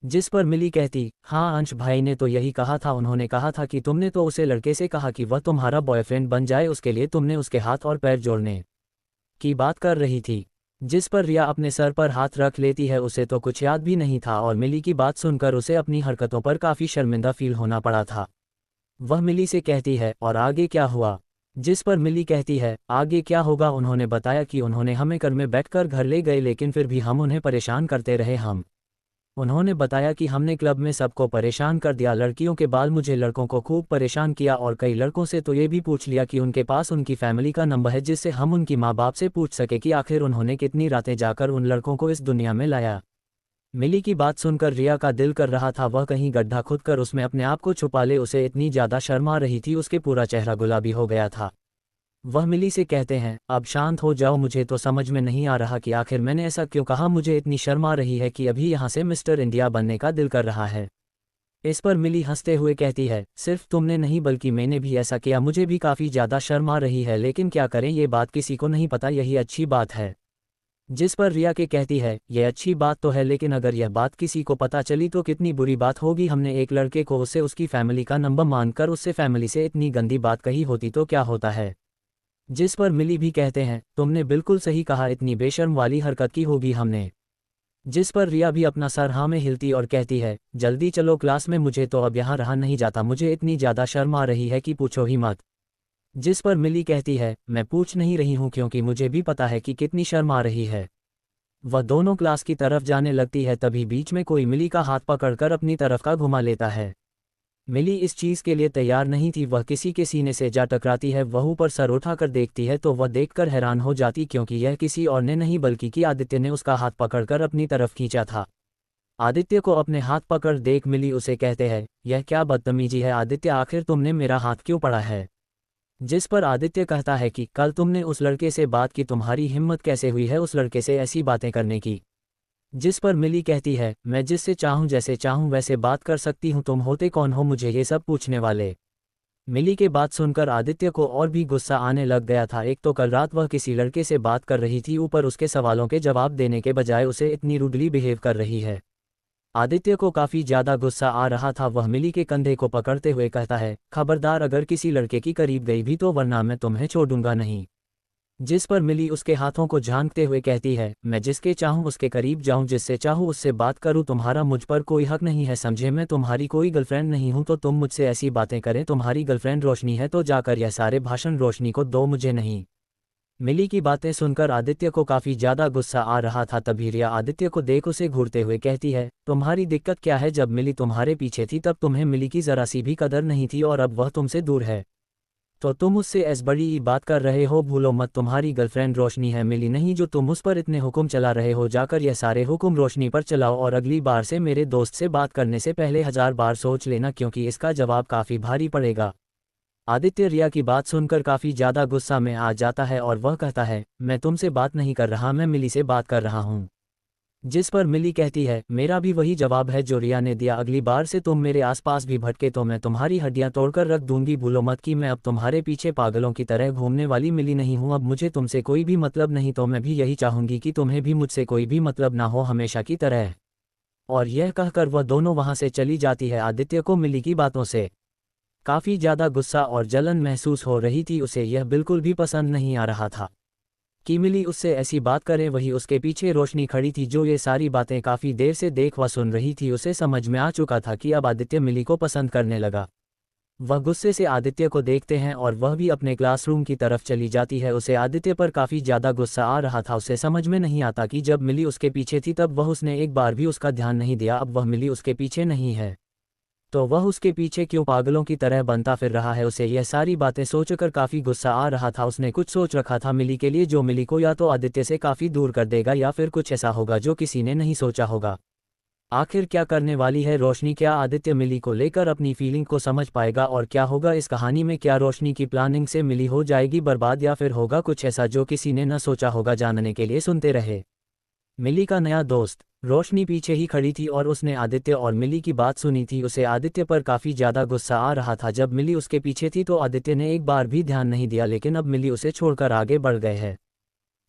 जिस पर मिली कहती हाँ अंश भाई ने तो यही कहा था, उन्होंने कहा था कि तुमने तो उसे लड़के से कहा कि वह तुम्हारा बॉयफ्रेंड बन जाए, उसके लिए तुमने उसके हाथ और पैर जोड़ने की बात कर रही थी। जिस पर रिया अपने सर पर हाथ रख लेती है, उसे तो कुछ याद भी नहीं था और मिली की बात सुनकर उसे अपनी हरकतों पर काफ़ी शर्मिंदा फील होना पड़ा था। वह मिली से कहती है और आगे क्या हुआ। जिस पर मिली कहती है आगे क्या होगा, उन्होंने बताया कि उन्होंने हमें घर में बैठकर घर ले गए लेकिन फिर भी हम उन्हें परेशान करते रहे। उन्होंने बताया कि हमने क्लब में सबको परेशान कर दिया, लड़कियों के बाद मुझे लड़कों को खूब परेशान किया और कई लड़कों से तो ये भी पूछ लिया कि उनके पास उनकी फैमिली का नंबर है जिससे हम उनकी माँ बाप से पूछ सके कि आखिर उन्होंने कितनी रातें जाकर उन लड़कों को इस दुनिया में लाया। मिली की बात सुनकर रिया का दिल कर रहा था वह कहीं गड्ढा खुदकर उसमें अपने आप को छुपा ले, उसे इतनी ज़्यादा शर्म आ रही थी उसके पूरा चेहरा गुलाबी हो गया था। वह मिली से कहते हैं अब शांत हो जाओ, मुझे तो समझ में नहीं आ रहा कि आखिर मैंने ऐसा क्यों कहा, मुझे इतनी शर्म आ रही है कि अभी यहाँ से मिस्टर इंडिया बनने का दिल कर रहा है। इस पर मिली हंसते हुए कहती है सिर्फ तुमने नहीं बल्कि मैंने भी ऐसा किया, मुझे भी काफ़ी ज़्यादा शर्म आ रही है लेकिन क्या करें, ये बात किसी को नहीं पता, यही अच्छी बात है। जिस पर रिया के कहती है, यह अच्छी बात तो है लेकिन अगर यह बात किसी को पता चली तो कितनी बुरी बात होगी। हमने एक लड़के को उससे उसकी फैमिली का नंबर मानकर उससे फैमिली से इतनी गंदी बात कही होती तो क्या होता है। जिस पर मिली भी कहते हैं, तुमने बिल्कुल सही कहा, इतनी बेशर्म वाली हरकत की होगी हमने। जिस पर रिया भी अपना सर हाँ में हिलती और कहती है, जल्दी चलो क्लास में, मुझे तो अब यहाँ रहा नहीं जाता, मुझे इतनी ज़्यादा शर्म आ रही है कि पूछो ही मत। जिस पर मिली कहती है, मैं पूछ नहीं रही हूँ क्योंकि मुझे भी पता है कि कितनी शर्म आ रही है। वह दोनों क्लास की तरफ जाने लगती है, तभी बीच में कोई मिली का हाथ पकड़कर अपनी तरफ का घुमा लेता है। मिली इस चीज़ के लिए तैयार नहीं थी, वह किसी के सीने से जा टकराती है। वह ऊपर सर उठाकर देखती है तो वह देखकर हैरान हो जाती क्योंकि यह किसी और ने नहीं बल्कि कि आदित्य ने उसका हाथ पकड़कर अपनी तरफ खींचा था। आदित्य को अपने हाथ पकड़ देख मिली उसे कहते हैं, यह क्या बदतमीजी है आदित्य, आखिर तुमने मेरा हाथ क्यों पकड़ा है। जिस पर आदित्य कहता है कि कल तुमने उस लड़के से बात की, तुम्हारी हिम्मत कैसे हुई है उस लड़के से ऐसी बातें करने की। जिस पर मिली कहती है, मैं जिससे चाहूँ जैसे चाहूँ वैसे बात कर सकती हूँ, तुम होते कौन हो मुझे ये सब पूछने वाले। मिली के बात सुनकर आदित्य को और भी गुस्सा आने लग गया था। एक तो कल रात वह किसी लड़के से बात कर रही थी, ऊपर उसके सवालों के जवाब देने के बजाय उसे इतनी रूडली बिहेव कर रही है। आदित्य को काफ़ी ज़्यादा गुस्सा आ रहा था। वह मिली के कंधे को पकड़ते हुए कहता है, खबरदार अगर किसी लड़के की करीब गई भी तो वरना मैं तुम्हें छोड़ूंगा नहीं। जिस पर मिली उसके हाथों को झांकते हुए कहती है, मैं जिसके चाहूँ उसके करीब जाऊँ, जिससे चाहूँ उससे बात करूँ, तुम्हारा मुझ पर कोई हक नहीं है समझे। मैं तुम्हारी कोई गर्लफ्रेंड नहीं हूँ तो तुम मुझसे ऐसी बातें करें। तुम्हारी गर्लफ्रेंड रोशनी है तो जाकर यह सारे भाषण रोशनी को दो, मुझे नहीं। मिली की बातें सुनकर आदित्य को काफ़ी ज़्यादा गुस्सा आ रहा था। तभी रिया आदित्य को देख उसे घूरते हुए कहती है, तुम्हारी दिक्कत क्या है, जब मिली तुम्हारे पीछे थी तब तुम्हें मिली की ज़रा सी भी कदर नहीं थी और अब वह तुमसे दूर है तो तुम उससे ऐस बड़ी बात कर रहे हो। भूलो मत तुम्हारी गर्लफ्रेंड रोशनी है, मिली नहीं जो तुम उस पर इतने हुक्म चला रहे हो। जाकर यह सारे हुक्म रोशनी पर चलाओ और अगली बार से मेरे दोस्त से बात करने से पहले 1000 बार सोच लेना क्योंकि इसका जवाब काफ़ी भारी पड़ेगा। आदित्य रिया की बात सुनकर काफ़ी ज़्यादा गुस्सा में आ जाता है और वह कहता है, मैं तुमसे बात नहीं कर रहा, मैं मिली से बात कर रहा हूँ। जिस पर मिली कहती है, मेरा भी वही जवाब है जो रिया ने दिया, अगली बार से तुम मेरे आसपास भी भटके तो मैं तुम्हारी हड्डियां तोड़कर रख दूंगी। भूलो मत कि मैं अब तुम्हारे पीछे पागलों की तरह घूमने वाली मिली नहीं हूँ। अब मुझे तुमसे कोई भी मतलब नहीं, तो मैं भी यही चाहूंगी कि तुम्हें भी मुझसे कोई भी मतलब ना हो, हमेशा की तरह। और यह कहकर वह दोनों वहां से चली जाती है। आदित्य को मिली की बातों से काफ़ी ज़्यादा गुस्सा और जलन महसूस हो रही थी, उसे यह बिल्कुल भी पसंद नहीं आ रहा था कि मिली उससे ऐसी बात करे। वही उसके पीछे रोशनी खड़ी थी जो ये सारी बातें काफ़ी देर से देख व सुन रही थी। उसे समझ में आ चुका था कि अब आदित्य मिली को पसंद करने लगा। वह गुस्से से आदित्य को देखते हैं और वह भी अपने क्लासरूम की तरफ चली जाती है। उसे आदित्य पर काफ़ी ज़्यादा गुस्सा आ रहा था। उसे समझ में नहीं आता कि जब मिली उसके पीछे थी तब वह उसने एक बार भी उसका ध्यान नहीं दिया, अब वह मिली उसके पीछे नहीं है तो वह उसके पीछे क्यों पागलों की तरह बनता फिर रहा है। उसे यह सारी बातें सोचकर काफ़ी गुस्सा आ रहा था। उसने कुछ सोच रखा था मिली के लिए जो मिली को या तो आदित्य से काफ़ी दूर कर देगा या फिर कुछ ऐसा होगा जो किसी ने नहीं सोचा होगा। आखिर क्या करने वाली है रोशनी, क्या आदित्य मिली को लेकर अपनी फीलिंग को समझ पाएगा और क्या होगा इस कहानी में, क्या रोशनी की प्लानिंग से मिली हो जाएगी बर्बाद या फिर होगा कुछ ऐसा जो किसी ने न सोचा होगा। जानने के लिए सुनते रहे। मिली का नया दोस्त रोशनी पीछे ही खड़ी थी और उसने आदित्य और मिली की बात सुनी थी। उसे आदित्य पर काफ़ी ज़्यादा गुस्सा आ रहा था। जब मिली उसके पीछे थी तो आदित्य ने एक बार भी ध्यान नहीं दिया, लेकिन अब मिली उसे छोड़कर आगे बढ़ गए है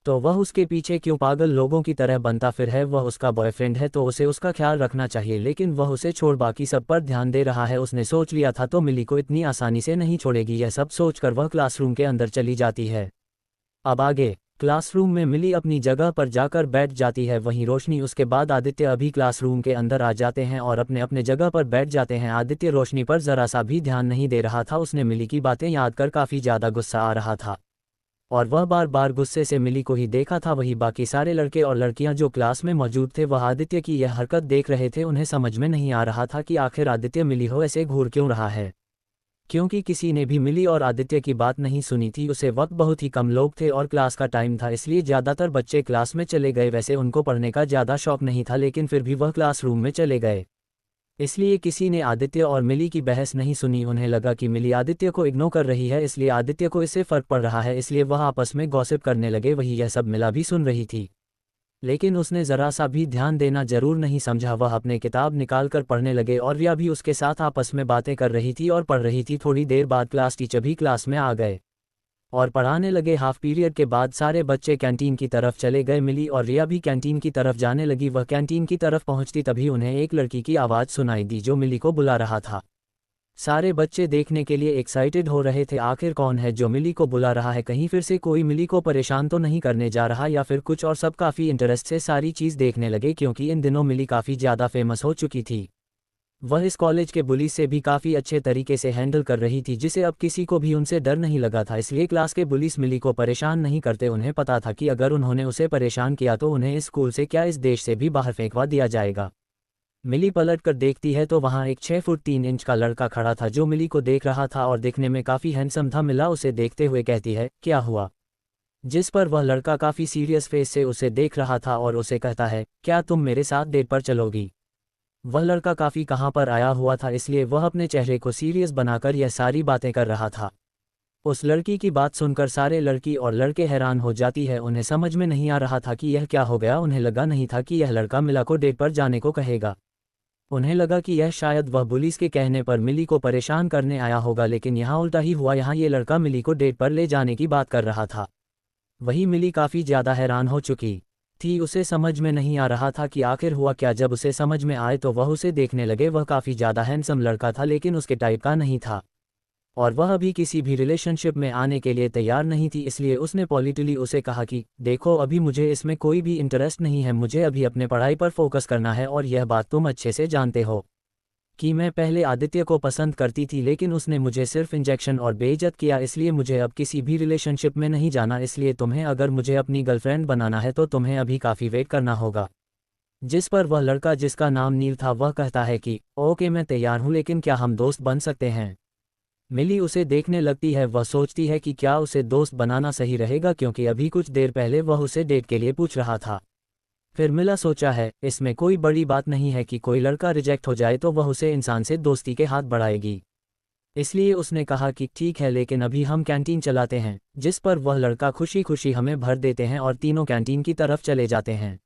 तो वह उसके पीछे क्यों पागल लोगों की तरह बनता फिर है। वह उसका बॉयफ्रेंड है तो उसे उसका ख्याल रखना चाहिए, लेकिन वह उसे छोड़ बाकी सब पर ध्यान दे रहा है। उसने सोच लिया था तो मिली को इतनी आसानी से नहीं छोड़ेगी। यह सब सोचकर वह क्लासरूम के अंदर चली जाती है। अब आगे क्लासरूम में मिली अपनी जगह पर जाकर बैठ जाती है, वहीं रोशनी उसके बाद आदित्य अभी क्लासरूम के अंदर आ जाते हैं और अपने अपने जगह पर बैठ जाते हैं। आदित्य रोशनी पर ज़रा सा भी ध्यान नहीं दे रहा था। उसने मिली की बातें याद कर काफ़ी ज़्यादा गुस्सा आ रहा था और वह बार बार गुस्से से मिली को ही देखा था। वही बाकी सारे लड़के और लड़कियां जो क्लास में मौजूद थे वह आदित्य की यह हरकत देख रहे थे। उन्हें समझ में नहीं आ रहा था कि आखिर आदित्य मिली हो ऐसे घूर क्यों रहा है, क्योंकि किसी ने भी मिली और आदित्य की बात नहीं सुनी थी। उसे वक्त बहुत ही कम लोग थे और क्लास का टाइम था, इसलिए ज़्यादातर बच्चे क्लास में चले गए। वैसे उनको पढ़ने का ज़्यादा शौक नहीं था, लेकिन फिर भी वह क्लासरूम में चले गए, इसलिए किसी ने आदित्य और मिली की बहस नहीं सुनी। उन्हें लगा कि मिली आदित्य को इग्नोर कर रही है, इसलिए आदित्य को इससे फ़र्क पड़ रहा है, इसलिए वह आपस में गॉसिप करने लगे। वही यह सब मिला भी सुन रही थी, लेकिन उसने ज़रा सा भी ध्यान देना जरूर नहीं समझा। वह अपने किताब निकाल कर पढ़ने लगे और रिया भी उसके साथ आपस में बातें कर रही थी और पढ़ रही थी। थोड़ी देर बाद क्लास टीचर भी क्लास में आ गए और पढ़ाने लगे। हाफ पीरियड के बाद सारे बच्चे कैंटीन की तरफ चले गए। मिली और रिया भी कैंटीन की तरफ जाने लगी। वह कैंटीन की तरफ पहुंचती तभी उन्हें एक लड़की की आवाज़ सुनाई दी जो मिली को बुला रहा था। सारे बच्चे देखने के लिए एक्साइटेड हो रहे थे, आखिर कौन है जो मिली को बुला रहा है, कहीं फिर से कोई मिली को परेशान तो नहीं करने जा रहा या फिर कुछ। और सब काफ़ी इंटरेस्ट से सारी चीज़ देखने लगे क्योंकि इन दिनों मिली काफ़ी ज़्यादा फेमस हो चुकी थी। वह इस कॉलेज के बुली से भी काफ़ी अच्छे तरीके से हैंडल कर रही थी जिसे अब किसी को भी उनसे डर नहीं लगा था। इसलिए क्लास के बुलीस मिली को परेशान नहीं करते। उन्हें पता था कि अगर उन्होंने उसे परेशान किया तो उन्हें इस स्कूल से क्या इस देश से भी बाहर फेंकवा दिया जाएगा। मिली पलट कर देखती है तो वहाँ एक 6 फुट 3 इंच का लड़का खड़ा था जो मिली को देख रहा था और दिखने में काफ़ी हैंडसम था। मिला उसे देखते हुए कहती है, क्या हुआ? जिस पर वह लड़का काफ़ी सीरियस फेस से उसे देख रहा था और उसे कहता है, क्या तुम मेरे साथ डेट पर चलोगी? वह लड़का काफ़ी कहाँ पर आया हुआ था इसलिए वह अपने चेहरे को सीरियस बनाकर यह सारी बातें कर रहा था। उस लड़की की बात सुनकर सारे लड़की और लड़के हैरान हो जाती है। उन्हें समझ में नहीं आ रहा था कि यह क्या हो गया। उन्हें लगा नहीं था कि यह लड़का मिला को डेट पर जाने को कहेगा। उन्हें लगा कि यह शायद वह पुलिस के कहने पर मिली को परेशान करने आया होगा, लेकिन यहाँ उल्टा ही हुआ। यहाँ ये लड़का मिली को डेट पर ले जाने की बात कर रहा था। वही मिली काफ़ी ज़्यादा हैरान हो चुकी थी। उसे समझ में नहीं आ रहा था कि आखिर हुआ क्या। जब उसे समझ में आए तो वह उसे देखने लगे। वह काफ़ी ज़्यादा हैंडसम लड़का था लेकिन उसके टाइप का नहीं था और वह अभी किसी भी रिलेशनशिप में आने के लिए तैयार नहीं थी। इसलिए उसने पॉलिटली उसे कहा कि देखो, अभी मुझे इसमें कोई भी इंटरेस्ट नहीं है, मुझे अभी अपने पढ़ाई पर फोकस करना है और यह बात तुम अच्छे से जानते हो कि मैं पहले आदित्य को पसंद करती थी लेकिन उसने मुझे सिर्फ इंजेक्शन और बेइज्जत किया, इसलिए मुझे अब किसी भी रिलेशनशिप में नहीं जाना। इसलिए तुम्हें अगर मुझे अपनी गर्लफ्रेंड बनाना है तो तुम्हें अभी काफ़ी वेट करना होगा। जिस पर वह लड़का जिसका नाम नील था वह कहता है कि ओके मैं तैयार हूँ, लेकिन क्या हम दोस्त बन सकते हैं? मिली उसे देखने लगती है। वह सोचती है कि क्या उसे दोस्त बनाना सही रहेगा क्योंकि अभी कुछ देर पहले वह उसे डेट के लिए पूछ रहा था। फिर मिला सोचा है इसमें कोई बड़ी बात नहीं है कि कोई लड़का रिजेक्ट हो जाए तो वह उसे इंसान से दोस्ती के हाथ बढ़ाएगी। इसलिए उसने कहा कि ठीक है, लेकिन अभी हम कैंटीन चलाते हैं। जिस पर वह लड़का खुशी खुशी हमें भर देते हैं और तीनों कैंटीन की तरफ चले जाते हैं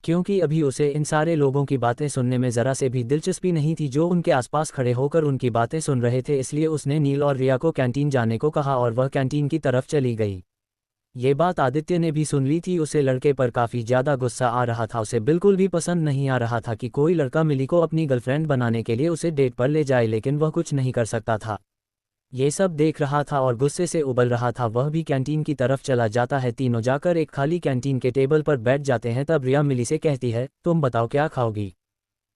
क्योंकि अभी उसे इन सारे लोगों की बातें सुनने में ज़रा से भी दिलचस्पी नहीं थी जो उनके आसपास खड़े होकर उनकी बातें सुन रहे थे। इसलिए उसने नील और रिया को कैंटीन जाने को कहा और वह कैंटीन की तरफ चली गई। ये बात आदित्य ने भी सुन ली थी। उसे लड़के पर काफ़ी ज़्यादा गुस्सा आ रहा था। उसे बिल्कुल भी पसंद नहीं आ रहा था कि कोई लड़का मिली को अपनी गर्लफ्रेंड बनाने के लिए उसे डेट पर ले जाए, लेकिन वह कुछ नहीं कर सकता था। ये सब देख रहा था और गुस्से से उबल रहा था। वह भी कैंटीन की तरफ चला जाता है। तीनों जाकर एक खाली कैंटीन के टेबल पर बैठ जाते हैं। तब रिया मिली से कहती है, तुम बताओ क्या खाओगी?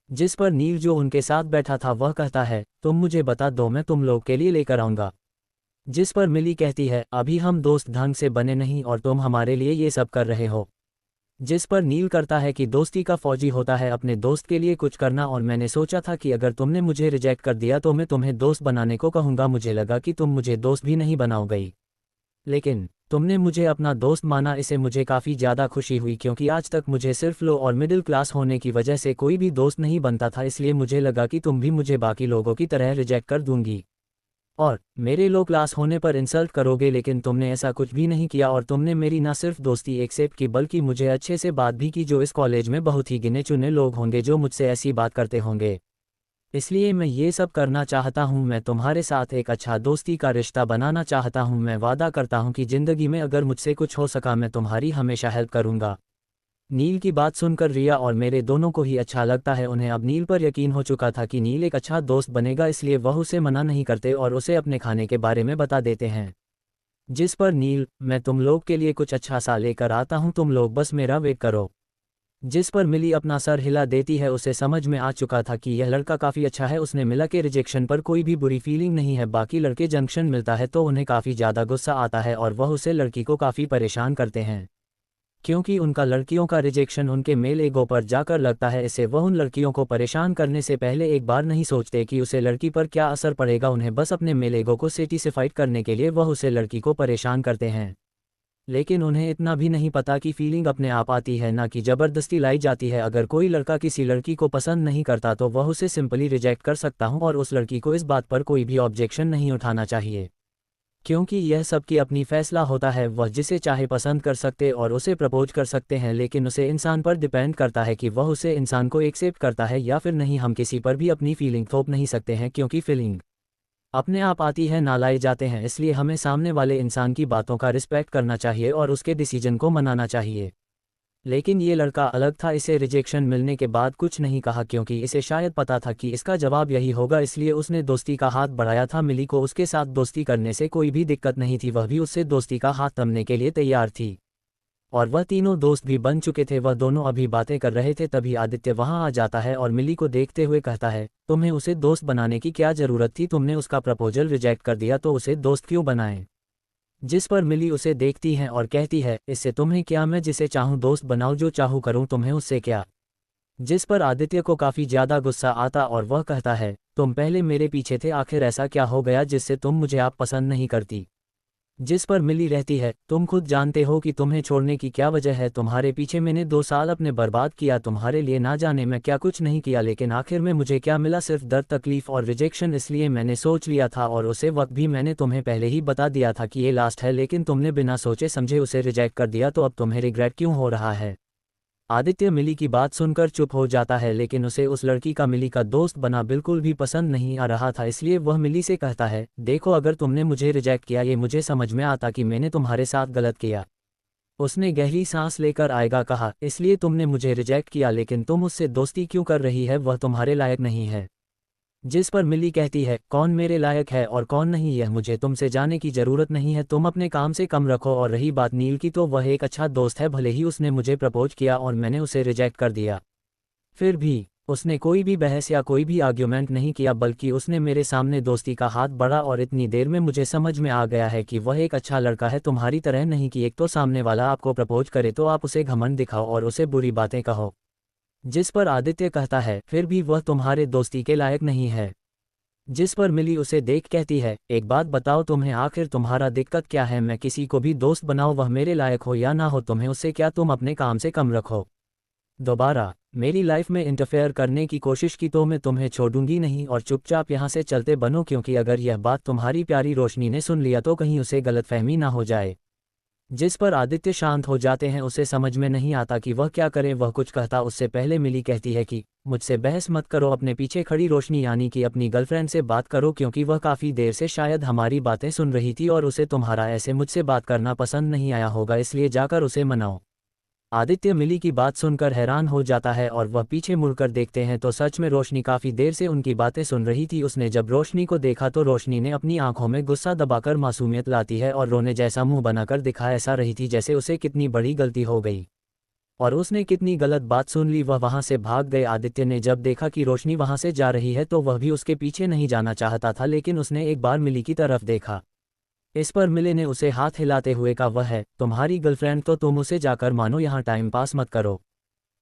जिस पर नील जो उनके साथ बैठा था वह कहता है, तुम मुझे बता दो, मैं तुम लोग के लिए लेकर आऊँगा। जिस पर मिली कहती है, अभी हम दोस्त ढंग से बने नहीं और तुम हमारे लिए ये सब कर रहे हो। जिस पर नील करता है कि दोस्ती का फौजी होता है अपने दोस्त के लिए कुछ करना, और मैंने सोचा था कि अगर तुमने मुझे रिजेक्ट कर दिया तो मैं तुम्हें दोस्त बनाने को कहूँगा। मुझे लगा कि तुम मुझे दोस्त भी नहीं बनाओगी, लेकिन तुमने मुझे अपना दोस्त माना। इसे मुझे काफ़ी ज़्यादा खुशी हुई क्योंकि आज तक मुझे सिर्फ लो और मिडिल क्लास होने की वजह से कोई भी दोस्त नहीं बनता था। इसलिए मुझे लगा कि तुम भी मुझे बाकी लोगों की तरह रिजेक्ट कर दूंगी और मेरे लो क्लास होने पर इंसल्ट करोगे, लेकिन तुमने ऐसा कुछ भी नहीं किया और तुमने मेरी ना सिर्फ दोस्ती एक्सेप्ट की बल्कि मुझे अच्छे से बात भी की। जो इस कॉलेज में बहुत ही गिने चुने लोग होंगे जो मुझसे ऐसी बात करते होंगे, इसलिए मैं ये सब करना चाहता हूँ। मैं तुम्हारे साथ एक अच्छा दोस्ती का रिश्ता बनाना चाहता हूँ। मैं वादा करता हूँ कि ज़िंदगी में अगर मुझसे कुछ हो सका मैं तुम्हारी हमेशा हेल्प करूँगा। नील की बात सुनकर रिया और मेरे दोनों को ही अच्छा लगता है। उन्हें अब नील पर यकीन हो चुका था कि नील एक अच्छा दोस्त बनेगा, इसलिए वह उसे मना नहीं करते और उसे अपने खाने के बारे में बता देते हैं। जिस पर नील, मैं तुम लोग के लिए कुछ अच्छा सा लेकर आता हूँ, तुम लोग बस मेरा वेट करो। जिस पर मिली अपना सर हिला देती है। उसे समझ में आ चुका था कि यह लड़का काफ़ी अच्छा है। उसने मिला के रिजेक्शन पर कोई भी बुरी फीलिंग नहीं है। बाकी लड़के जंक्शन मिलता है तो उन्हें काफ़ी ज़्यादा गुस्सा आता है और वह उसे लड़की को काफ़ी परेशान करते हैं क्योंकि उनका लड़कियों का रिजेक्शन उनके मेल ईगो पर जाकर लगता है। इससे वह उन लड़कियों को परेशान करने से पहले एक बार नहीं सोचते कि उसे लड़की पर क्या असर पड़ेगा। उन्हें बस अपने मेल ईगो को सेटिस्फाइड करने के लिए वह उसे लड़की को परेशान करते हैं, लेकिन उन्हें इतना भी नहीं पता कि फीलिंग अपने आप आती है, ना कि ज़बरदस्ती लाई जाती है। अगर कोई लड़का किसी लड़की को पसंद नहीं करता तो वह उसे सिंपली रिजेक्ट कर सकता हूँ और उस लड़की को इस बात पर कोई भी ऑब्जेक्शन नहीं उठाना चाहिए क्योंकि यह सबकी अपनी फैसला होता है। वह जिसे चाहे पसंद कर सकते और उसे प्रपोज कर सकते हैं, लेकिन उसे इंसान पर डिपेंड करता है कि वह उसे इंसान को एक्सेप्ट करता है या फिर नहीं। हम किसी पर भी अपनी फीलिंग थोप नहीं सकते हैं क्योंकि फीलिंग अपने आप आती है ना लाए जाते हैं, इसलिए हमें सामने वाले इंसान की बातों का रिस्पेक्ट करना चाहिए और उसके डिसीजन को मनाना चाहिए। लेकिन ये लड़का अलग था, इसे रिजेक्शन मिलने के बाद कुछ नहीं कहा क्योंकि इसे शायद पता था कि इसका जवाब यही होगा, इसलिए उसने दोस्ती का हाथ बढ़ाया था। मिली को उसके साथ दोस्ती करने से कोई भी दिक्कत नहीं थी, वह भी उससे दोस्ती का हाथ थामने के लिए तैयार थी और वह तीनों दोस्त भी बन चुके थे। वह दोनों अभी बातें कर रहे थे, तभी आदित्य वहां आ जाता है और मिली को देखते हुए कहता है, तुम्हें उसे दोस्त बनाने की क्या ज़रूरत थी? तुमने उसका प्रपोजल रिजेक्ट कर दिया तो उसे दोस्त क्यों बनाएं? जिस पर मिली उसे देखती है और कहती है, इससे तुम्हें क्या, मैं जिसे चाहूँ दोस्त बनाऊँ, जो चाहूँ करूँ, तुम्हें उससे क्या? जिस पर आदित्य को काफ़ी ज़्यादा गुस्सा आता और वह कहता है, तुम पहले मेरे पीछे थे, आखिर ऐसा क्या हो गया जिससे तुम मुझे आप पसंद नहीं करती? जिस पर मिली रहती है, तुम खुद जानते हो कि तुम्हें छोड़ने की क्या वजह है, तुम्हारे पीछे मैंने 2 साल अपने बर्बाद किया तुम्हारे लिए, ना जाने मैं क्या कुछ नहीं किया, लेकिन आखिर में मुझे क्या मिला? सिर्फ दर्द, तकलीफ और रिजेक्शन। इसलिए मैंने सोच लिया था और उसे वक्त भी मैंने तुम्हें पहले ही बता दिया था कि ये लास्ट है, लेकिन तुमने बिना सोचे समझे उसे रिजेक्ट कर दिया, तो अब तुम्हें रिग्रेट क्यों हो रहा है? आदित्य मिली की बात सुनकर चुप हो जाता है, लेकिन उसे उस लड़की का मिली का दोस्त बना बिल्कुल भी पसंद नहीं आ रहा था, इसलिए वह मिली से कहता है, देखो अगर तुमने मुझे रिजेक्ट किया, ये मुझे समझ में आता कि मैंने तुम्हारे साथ गलत किया। उसने गहरी सांस लेकर आएगा कहा, इसलिए तुमने मुझे रिजेक्ट किया, लेकिन तुम उससे दोस्ती क्यों कर रही है? वह तुम्हारे लायक नहीं है। जिस पर मिली कहती है, कौन मेरे लायक है और कौन नहीं, यह मुझे तुमसे जानने की ज़रूरत नहीं है, तुम अपने काम से कम रखो। और रही बात नील की, तो वह एक अच्छा दोस्त है, भले ही उसने मुझे प्रपोज किया और मैंने उसे रिजेक्ट कर दिया, फिर भी उसने कोई भी बहस या कोई भी आर्ग्यूमेंट नहीं किया, बल्कि उसने मेरे सामने दोस्ती का हाथ बढ़ा और इतनी देर में मुझे समझ में आ गया है कि वह एक अच्छा लड़का है, तुम्हारी तरह नहीं कि एक तो सामने वाला आपको प्रपोज करे तो आप उसे घमंड दिखाओ और उसे बुरी बातें कहो। जिस पर आदित्य कहता है, फिर भी वह तुम्हारे दोस्ती के लायक नहीं है। जिस पर मिली उसे देख कहती है, एक बात बताओ, तुम्हें आखिर तुम्हारा दिक्कत क्या है? मैं किसी को भी दोस्त बनाऊं, वह मेरे लायक हो या ना हो, तुम्हें उससे क्या? तुम अपने काम से कम रखो। दोबारा मेरी लाइफ में इंटरफेयर करने की कोशिश की तो मैं तुम्हें छोड़ूंगी नहीं और चुपचाप यहाँ से चलते बनो, क्योंकि अगर यह बात तुम्हारी प्यारी रोशनी ने सुन लिया तो कहीं उसे गलतफहमी ना हो जाए। जिस पर आदित्य शांत हो जाते हैं, उसे समझ में नहीं आता कि वह क्या करे। वह कुछ कहता उससे पहले मिली कहती है कि मुझसे बहस मत करो, अपने पीछे खड़ी रोशनी यानी कि अपनी गर्लफ्रेंड से बात करो, क्योंकि वह काफ़ी देर से शायद हमारी बातें सुन रही थी और उसे तुम्हारा ऐसे मुझसे बात करना पसंद नहीं आया होगा, इसलिए जाकर उसे मनाओ। आदित्य मिली की बात सुनकर हैरान हो जाता है और वह पीछे मुड़कर देखते हैं तो सच में रोशनी काफ़ी देर से उनकी बातें सुन रही थी। उसने जब रोशनी को देखा तो रोशनी ने अपनी आंखों में गुस्सा दबाकर मासूमियत लाती है और रोने जैसा मुंह बनाकर दिखा ऐसा रही थी जैसे उसे कितनी बड़ी गलती हो गई और उसने कितनी गलत बात सुन ली। वह वहां से भाग गए। आदित्य ने जब देखा कि रोशनी वहां से जा रही है तो वह भी उसके पीछे नहीं जाना चाहता था, लेकिन उसने एक बार मिली की तरफ देखा। इस पर मिले ने उसे हाथ हिलाते हुए कहा, वह है तुम्हारी गर्लफ्रेंड तो तुम उसे जाकर मानो, यहाँ टाइम पास मत करो।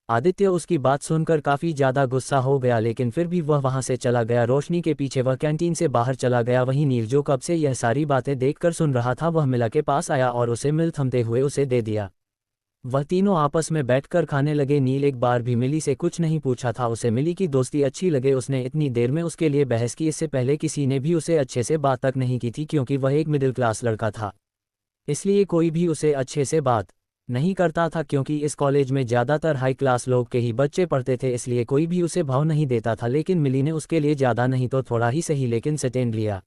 आदित्य उसकी बात सुनकर काफ़ी ज़्यादा गुस्सा हो गया, लेकिन फिर भी वह वहां से चला गया। रोशनी के पीछे वह कैंटीन से बाहर चला गया। वहीं नील जो कब से यह सारी बातें देखकर सुन रहा था, वह मिला के पास आया और उसे मिल थमते हुए उसे दे दिया। वह तीनों आपस में बैठकर खाने लगे। नील एक बार भी मिली से कुछ नहीं पूछा था, उसे मिली की दोस्ती अच्छी लगे। उसने इतनी देर में उसके लिए बहस की, इससे पहले किसी ने भी उसे अच्छे से बात तक नहीं की थी, क्योंकि वह एक मिडिल क्लास लड़का था, इसलिए कोई भी उसे अच्छे से बात नहीं करता था। क्योंकि इस कॉलेज में ज़्यादातर हाई क्लास लोग के ही बच्चे पढ़ते थे, इसलिए कोई भी उसे भाव नहीं देता था। लेकिन मिली ने उसके लिए ज़्यादा नहीं तो थोड़ा ही सही लेकिन स्टैंड लिया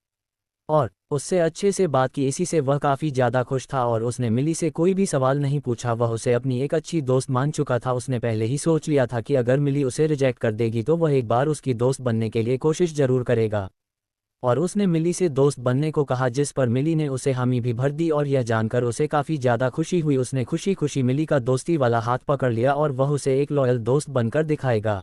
और उससे अच्छे से बात की। इसी से वह काफ़ी ज़्यादा खुश था और उसने मिली से कोई भी सवाल नहीं पूछा। वह उसे अपनी एक अच्छी दोस्त मान चुका था। उसने पहले ही सोच लिया था कि अगर मिली उसे रिजेक्ट कर देगी तो वह एक बार उसकी दोस्त बनने के लिए कोशिश ज़रूर करेगा, और उसने मिली से दोस्त बनने को कहा, जिस पर मिली ने उसे हामी भी भर दी और यह जानकर उसे काफ़ी ज़्यादा खुशी हुई। उसने खुशी खुशी मिली का दोस्ती वाला हाथ पकड़ लिया और वह उसे एक लॉयल दोस्त बनकर दिखाएगा।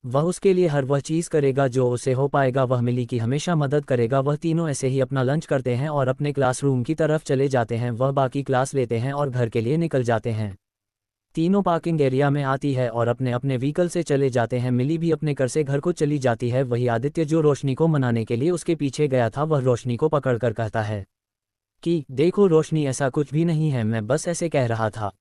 वह उसके लिए हर वह चीज़ करेगा जो उसे हो पाएगा। वह मिली की हमेशा मदद करेगा। वह तीनों ऐसे ही अपना लंच करते हैं और अपने क्लासरूम की तरफ चले जाते हैं। वह बाकी क्लास लेते हैं और घर के लिए निकल जाते हैं। तीनों पार्किंग एरिया में आती है और अपने अपने व्हीकल से चले जाते हैं। मिली भी अपने घर से घर को चली जाती है। वही आदित्य जो रोशनी को मनाने के लिए उसके पीछे गया था, वह रोशनी को पकड़कर कहता है कि देखो रोशनी, ऐसा कुछ भी नहीं है, मैं बस ऐसे कह रहा था।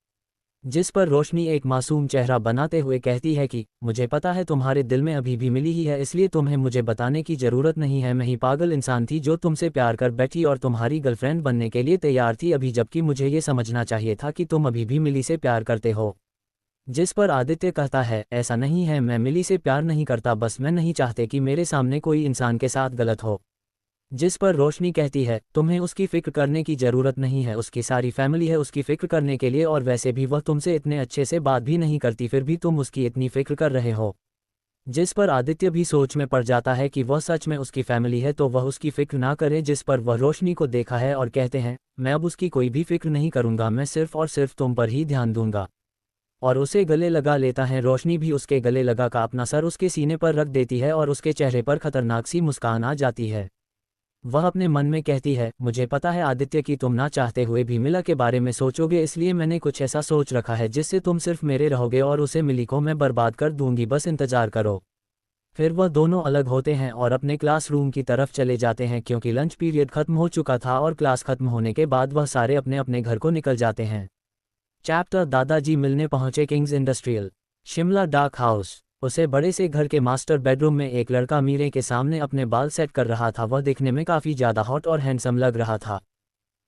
जिस पर रोशनी एक मासूम चेहरा बनाते हुए कहती है कि मुझे पता है तुम्हारे दिल में अभी भी मिली ही है, इसलिए तुम्हें मुझे बताने की ज़रूरत नहीं है। मैं ही पागल इंसान थी जो तुमसे प्यार कर बैठी और तुम्हारी गर्लफ्रेंड बनने के लिए तैयार थी अभी, जबकि मुझे ये समझना चाहिए था कि तुम अभी भी मिली से प्यार करते हो। जिस पर आदित्य कहता है, ऐसा नहीं है, मैं मिली से प्यार नहीं करता, बस मैं नहीं चाहते कि मेरे सामने कोई इंसान के साथ गलत हो। जिस पर रोशनी कहती है, तुम्हें उसकी फिक्र करने की ज़रूरत नहीं है, उसकी सारी फैमिली है उसकी फिक्र करने के लिए, और वैसे भी वह तुमसे इतने अच्छे से बात भी नहीं करती, फिर भी तुम उसकी इतनी फिक्र कर रहे हो। जिस पर आदित्य भी सोच में पड़ जाता है कि वह सच में उसकी फैमिली है तो वह उसकी फिक्र ना करे, जिस पर वह रोशनी को देखा है और कहते हैं, मैं अब उसकी कोई भी फिक्र नहीं करूँगा, मैं सिर्फ और सिर्फ तुम पर ही ध्यान दूंगा। और उसे गले लगा लेता है। रोशनी भी उसके गले लगा का अपना सर उसके सीने पर रख देती है और उसके चेहरे पर खतरनाक सी मुस्कान आ जाती है। वह अपने मन में कहती है, मुझे पता है आदित्य कि तुम ना चाहते हुए भी मिला के बारे में सोचोगे, इसलिए मैंने कुछ ऐसा सोच रखा है जिससे तुम सिर्फ मेरे रहोगे और उसे मिली को मैं बर्बाद कर दूंगी, बस इंतजार करो। फिर वह दोनों अलग होते हैं और अपने क्लासरूम की तरफ चले जाते हैं, क्योंकि लंच पीरियड खत्म हो चुका था और क्लास खत्म होने के बाद वह सारे अपने अपने घर को निकल जाते हैं। चैप्टर दादाजी मिलने पहुंचे किंग्स इंडस्ट्रियल शिमला डाक हाउस। उसे बड़े से घर के मास्टर बेडरूम में एक लड़का मीरे के सामने अपने बाल सेट कर रहा था। वह दिखने में काफ़ी ज़्यादा हॉट और हैंडसम लग रहा था।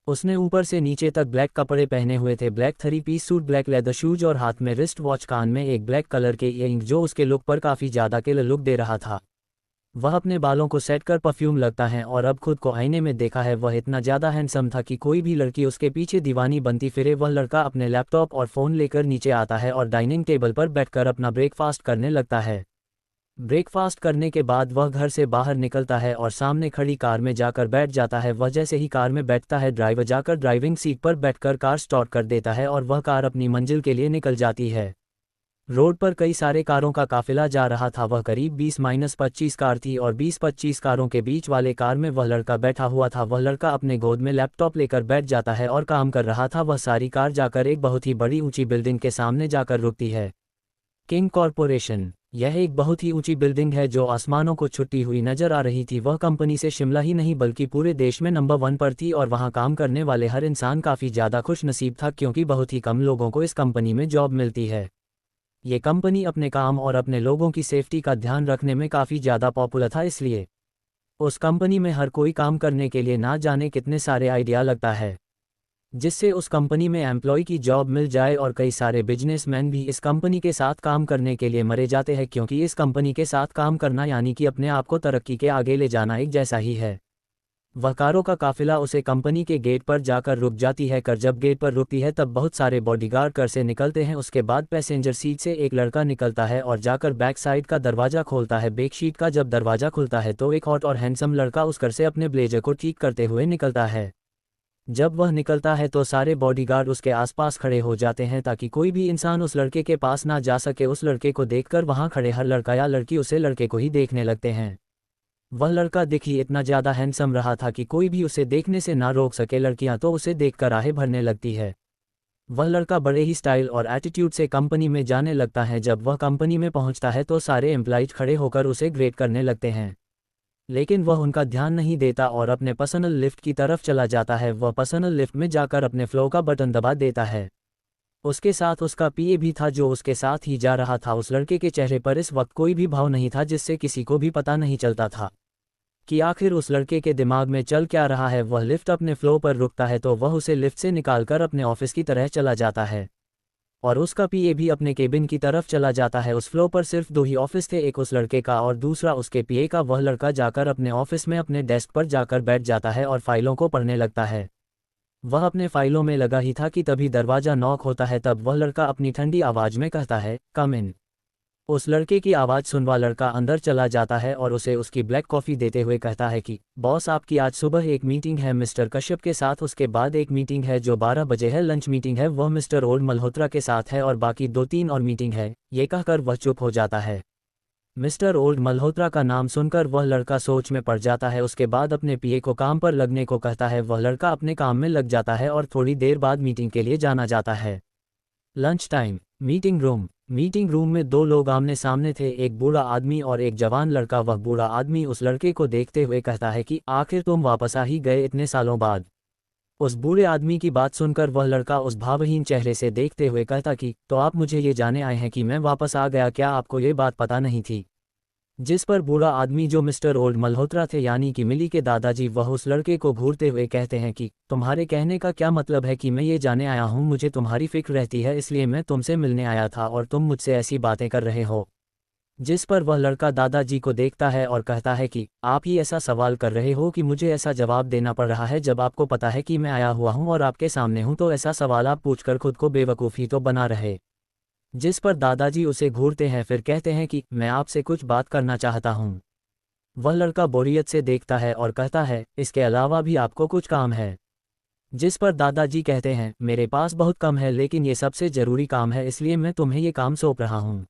उसने ऊपर से नीचे तक ब्लैक कपड़े पहने हुए थे, black 3 piece suit, black leather shoes और हाथ में रिस्ट वॉच, कान में एक ब्लैक कलर के इयररिंग, जो उसके लुक पर काफ़ी ज़्यादा किलर लुक दे रहा था। वह अपने बालों को सेट कर परफ्यूम लगता है और अब खुद को आईने में देखा है। वह इतना ज़्यादा हैंडसम था कि कोई भी लड़की उसके पीछे दीवानी बनती फिरे। वह लड़का अपने लैपटॉप और फ़ोन लेकर नीचे आता है और डाइनिंग टेबल पर बैठकर अपना ब्रेकफास्ट करने लगता है। ब्रेकफास्ट करने के बाद वह घर से बाहर निकलता है और सामने खड़ी कार में जाकर बैठ जाता है। वह जैसे ही कार में बैठता है, ड्राइवर जाकर ड्राइविंग सीट पर बैठकर कार स्टार्ट कर देता है और वह कार अपनी मंजिल के लिए निकल जाती है। रोड पर कई सारे कारों का काफिला जा रहा था। वह करीब 20-25 कार थी और 20-25 कारों के बीच वाले कार में वह लड़का बैठा हुआ था। वह लड़का अपने गोद में लैपटॉप लेकर बैठ जाता है और काम कर रहा था। वह सारी कार जाकर एक बहुत ही बड़ी ऊंची बिल्डिंग के सामने जाकर रुकती है। King corporation. यह एक बहुत ही ऊंची बिल्डिंग है जो आसमानों को छुट्टी हुई नजर आ रही थी। वह कंपनी से शिमला ही नहीं बल्कि पूरे देश में नंबर 1 पर थी और वहां काम करने वाले हर इंसान काफ़ी ज़्यादा खुश नसीब था, क्योंकि बहुत ही कम लोगों को इस कंपनी में जॉब मिलती है। ये कंपनी अपने काम और अपने लोगों की सेफ्टी का ध्यान रखने में काफ़ी ज़्यादा पॉपुलर था, इसलिए उस कंपनी में हर कोई काम करने के लिए ना जाने कितने सारे आइडिया लगता है जिससे उस कंपनी में एम्प्लॉय की जॉब मिल जाए। और कई सारे बिजनेसमैन भी इस कंपनी के साथ काम करने के लिए मरे जाते हैं, क्योंकि इस कंपनी के साथ काम करना यानी कि अपने आप को तरक्की के आगे ले जाना एक जैसा ही है। वह कारों का काफिला उसे कंपनी के गेट पर जाकर रुक जाती है। जब गेट पर रुकती है तब बहुत सारे बॉडीगार्ड कर से निकलते हैं। उसके बाद पैसेंजर सीट से एक लड़का निकलता है और जाकर बैक साइड का दरवाज़ा खोलता है। बैक सीट का जब दरवाज़ा खुलता है तो एक हॉट और हैंडसम लड़का उस घर से अपने ब्लेजर को ठीक करते हुए निकलता है। जब वह निकलता है तो सारे बॉडीगार्ड उसके आसपास खड़े हो जाते हैं ताकि कोई भी इंसान उस लड़के के पास ना जा सके। उस लड़के को देखकर वहां खड़े हर लड़का या लड़की उसे लड़के को ही देखने लगते हैं। वह लड़का दिखी इतना ज़्यादा हैंडसम रहा था कि कोई भी उसे देखने से ना रोक सके। लड़कियां तो उसे देखकर आहें भरने लगती है। वह लड़का बड़े ही स्टाइल और एटीट्यूड से कंपनी में जाने लगता है। जब वह कंपनी में पहुंचता है तो सारे एम्प्लॉइज खड़े होकर उसे ग्रेट करने लगते हैं, लेकिन वह उनका ध्यान नहीं देता और अपने पर्सनल लिफ्ट की तरफ चला जाता है। वह पर्सनल लिफ्ट में जाकर अपने फ्लो का बटन दबा देता है। उसके साथ उसका पीए भी था जो उसके साथ ही जा रहा था। उस लड़के के चेहरे पर इस वक्त कोई भी भाव नहीं था, जिससे किसी को भी पता नहीं चलता था कि आखिर उस लड़के के दिमाग में चल क्या रहा है। वह लिफ्ट अपने फ्लो पर रुकता है तो वह उसे लिफ्ट से निकालकर अपने ऑफिस की तरह चला जाता है और उसका पीए भी अपने केबिन की तरफ चला जाता है। उस फ्लो पर सिर्फ 2 ही ऑफिस थे, एक उस लड़के का और दूसरा उसके पीए का। वह लड़का जाकर अपने ऑफिस में अपने डेस्क पर जाकर बैठ जाता है और फाइलों को पढ़ने लगता है। वह अपने फाइलों में लगा ही था कि तभी दरवाज़ा नॉक होता है। तब वह लड़का अपनी ठंडी आवाज़ में कहता है, कम इन। उस लड़के की आवाज़ सुनवा लड़का अंदर चला जाता है और उसे उसकी ब्लैक कॉफ़ी देते हुए कहता है कि बॉस, आपकी आज सुबह एक मीटिंग है मिस्टर कश्यप के साथ, उसके बाद एक मीटिंग है जो 12 बजे है, लंच मीटिंग है, वह मिस्टर ओल्ड मल्होत्रा के साथ है और बाकी 2-3 और मीटिंग है। ये कहकर वह चुप हो जाता है। मिस्टर ओल्ड मल्होत्रा का नाम सुनकर वह लड़का सोच में पड़ जाता है। उसके बाद अपने पीए को काम पर लगने को कहता है। वह लड़का अपने काम में लग जाता है और थोड़ी देर बाद मीटिंग के लिए जाना जाता है। Lunch time. मीटिंग रूम में 2 लोग आमने सामने थे, एक बूढ़ा आदमी और एक जवान लड़का। वह बूढ़ा आदमी उस लड़के को देखते हुए कहता है कि आखिर तुम वापस आ ही गए इतने सालों बाद। उस बूढ़े आदमी की बात सुनकर वह लड़का उस भावहीन चेहरे से देखते हुए कहता कि तो आप मुझे ये जाने आए हैं कि मैं वापस आ गया, क्या आपको ये बात पता नहीं थी? जिस पर बूढ़ा आदमी जो मिस्टर ओल्ड मल्होत्रा थे यानी कि मिली के दादाजी, वह उस लड़के को घूरते हुए कहते हैं कि तुम्हारे कहने का क्या मतलब है कि मैं ये जाने आया हूँ, मुझे तुम्हारी फिक्र रहती है इसलिए मैं तुमसे मिलने आया था और तुम मुझसे ऐसी बातें कर रहे हो। जिस पर वह लड़का दादाजी को देखता है और कहता है कि आप ही ऐसा सवाल कर रहे हो कि मुझे ऐसा जवाब देना पड़ रहा है जब आपको पता है कि मैं आया हुआ हूँ और आपके सामने हूँ, तो ऐसा सवाल आप पूछकर खुद को बेवकूफ़ी तो बना रहे। जिस पर दादाजी उसे घूरते हैं, फिर कहते हैं कि मैं आपसे कुछ बात करना चाहता हूँ। वह लड़का बोरियत से देखता है और कहता है, इसके अलावा भी आपको कुछ काम है? जिस पर दादाजी कहते हैं, मेरे पास बहुत कम है लेकिन ये सबसे ज़रूरी काम है, इसलिए मैं तुम्हें ये काम सौंप रहा हूँ।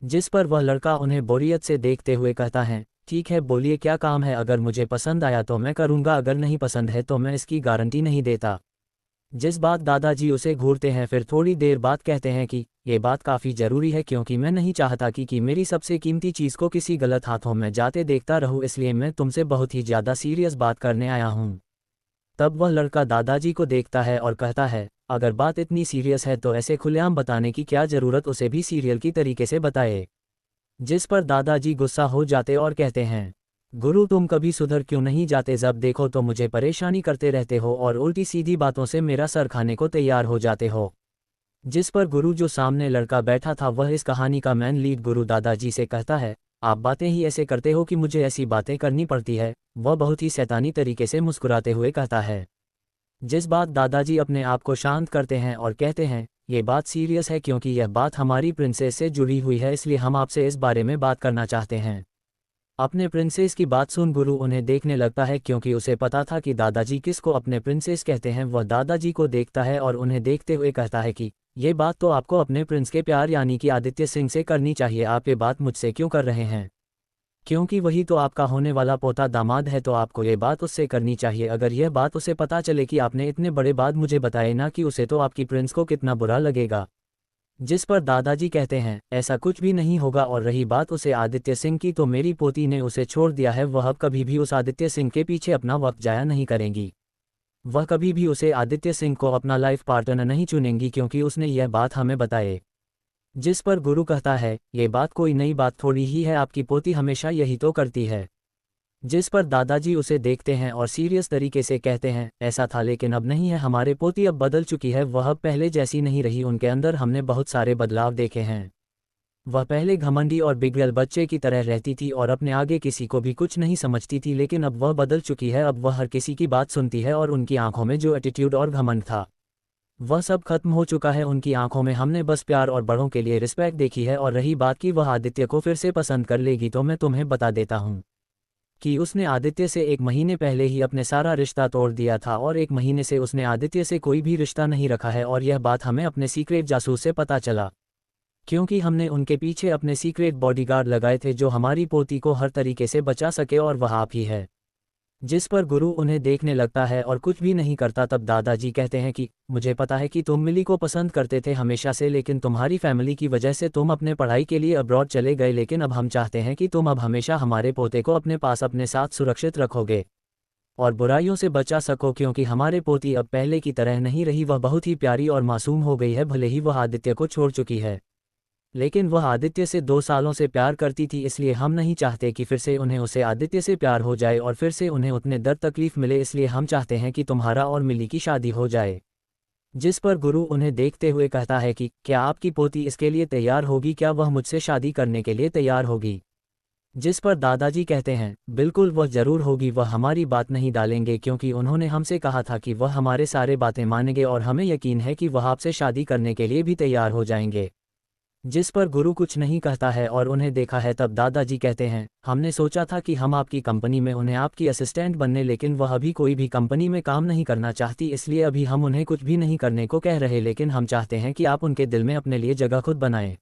जिस पर वह लड़का उन्हें बोरियत से देखते हुए कहता है, ठीक है बोलिए क्या काम है, अगर मुझे पसंद आया तो मैं करूँगा, अगर नहीं पसंद है तो मैं इसकी गारंटी नहीं देता। जिस बात दादाजी उसे घूरते हैं, फिर थोड़ी देर बाद कहते हैं कि ये बात काफ़ी ज़रूरी है क्योंकि मैं नहीं चाहता कि मेरी सबसे कीमती चीज़ को किसी गलत हाथों में जाते देखता रहूँ, इसलिए मैं तुमसे बहुत ही ज़्यादा सीरियस बात करने आया हूँ। तब वह लड़का दादाजी को देखता है और कहता है, अगर बात इतनी सीरियस है तो ऐसे खुलेआम बताने की क्या ज़रूरत, उसे भी सीरियल की तरीके से बताए। जिस पर दादाजी गुस्सा हो जाते और कहते हैं, गुरु तुम कभी सुधर क्यों नहीं जाते, जब देखो तो मुझे परेशानी करते रहते हो और उल्टी सीधी बातों से मेरा सर खाने को तैयार हो जाते हो। जिस पर गुरु, जो सामने लड़का बैठा था, वह इस कहानी का मैन लीड गुरु दादाजी से कहता है, आप बातें ही ऐसे करते हो कि मुझे ऐसी बातें करनी पड़ती है। वह बहुत ही शैतानी तरीके से मुस्कुराते हुए कहता है। जिस बात दादाजी अपने आप को शांत करते हैं और कहते हैं, ये बात सीरियस है क्योंकि यह बात हमारी प्रिंसेस से जुड़ी हुई है, इसलिए हम आपसे इस बारे में बात करना चाहते हैं। अपने प्रिंसेस की बात सुन गुरु उन्हें देखने लगता है क्योंकि उसे पता था कि दादाजी किसको अपने प्रिंसेस कहते हैं। वह दादाजी को देखता है और उन्हें देखते हुए कहता है कि ये बात तो आपको अपने प्रिंस के प्यार यानी कि आदित्य सिंह से करनी चाहिए, आप ये बात मुझसे क्यों कर रहे हैं? क्योंकि वही तो आपका होने वाला पोता दामाद है, तो आपको ये बात उससे करनी चाहिए। अगर यह बात उसे पता चले कि आपने इतने बड़े बात मुझे बताए ना कि उसे, तो आपकी प्रिंस को कितना बुरा लगेगा। जिस पर दादाजी कहते हैं, ऐसा कुछ भी नहीं होगा, और रही बात उसे आदित्य सिंह की, तो मेरी पोती ने उसे छोड़ दिया है, वह अब कभी भी उस आदित्य सिंह के पीछे अपना वक्त जाया नहीं करेंगी। वह कभी भी उसे आदित्य सिंह को अपना लाइफ पार्टनर नहीं चुनेंगी क्योंकि उसने यह बात हमें बताए। जिस पर गुरु कहता है, ये बात कोई नई बात थोड़ी ही है, आपकी पोती हमेशा यही तो करती है। जिस पर दादाजी उसे देखते हैं और सीरियस तरीके से कहते हैं, ऐसा था लेकिन अब नहीं है, हमारे पोती अब बदल चुकी है, वह अब पहले जैसी नहीं रही, उनके अंदर हमने बहुत सारे बदलाव देखे हैं। वह पहले घमंडी और बिगड़ल बच्चे की तरह रहती थी और अपने आगे किसी को भी कुछ नहीं समझती थी, लेकिन अब वह बदल चुकी है, अब वह हर किसी की बात सुनती है और उनकी आंखों में जो एटीट्यूड और घमंड था वह सब खत्म हो चुका है। उनकी आंखों में हमने बस प्यार और बड़ों के लिए रिस्पेक्ट देखी है। और रही बात कि वह आदित्य को फिर से पसंद कर लेगी, तो मैं तुम्हें बता देता हूँ कि उसने आदित्य से 1 महीने पहले ही अपने सारा रिश्ता तोड़ दिया था और 1 महीने से उसने आदित्य से कोई भी रिश्ता नहीं रखा है। और यह बात हमें अपने सीक्रेट जासूस से पता चला, क्योंकि हमने उनके पीछे अपने सीक्रेट बॉडीगार्ड लगाए थे जो हमारी पोती को हर तरीके से बचा सके, और वह आप ही है। जिस पर गुरु उन्हें देखने लगता है और कुछ भी नहीं करता। तब दादाजी कहते हैं कि मुझे पता है कि तुम मिली को पसंद करते थे हमेशा से, लेकिन तुम्हारी फैमिली की वजह से तुम अपने पढ़ाई के लिए अब्रॉड चले गए, लेकिन अब हम चाहते हैं कि तुम अब हमेशा हमारे पोते को अपने पास अपने साथ सुरक्षित रखोगे और बुराइयों से बचा सको, क्योंकि हमारे पोती अब पहले की तरह नहीं रही, वह बहुत ही प्यारी और मासूम हो गई है। भले ही वह आदित्य को छोड़ चुकी है, लेकिन वह आदित्य से 2 सालों से प्यार करती थी, इसलिए हम नहीं चाहते कि फिर से उन्हें उसे आदित्य से प्यार हो जाए और फिर से उन्हें उतने दर्द तकलीफ मिले, इसलिए हम चाहते हैं कि तुम्हारा और मिली की शादी हो जाए। जिस पर गुरु उन्हें देखते हुए कहता है कि क्या आपकी पोती इसके लिए तैयार होगी, क्या वह मुझसे शादी करने के लिए तैयार होगी? जिस पर दादाजी कहते हैं, बिल्कुल वह ज़रूर होगी, वह हमारी बात नहीं डालेंगे क्योंकि उन्होंने हमसे कहा था कि वह हमारे सारे बातें मानेंगे और हमें यकीन है कि वह आपसे शादी करने के लिए भी तैयार हो जाएंगे। जिस पर गुरु कुछ नहीं कहता है और उन्हें देखा है। तब दादाजी कहते हैं, हमने सोचा था कि हम आपकी कंपनी में उन्हें आपकी असिस्टेंट बनने, लेकिन वह अभी कोई भी कंपनी में काम नहीं करना चाहती, इसलिए अभी हम उन्हें कुछ भी नहीं करने को कह रहे, लेकिन हम चाहते हैं कि आप उनके दिल में अपने लिए जगह खुद बनाएं,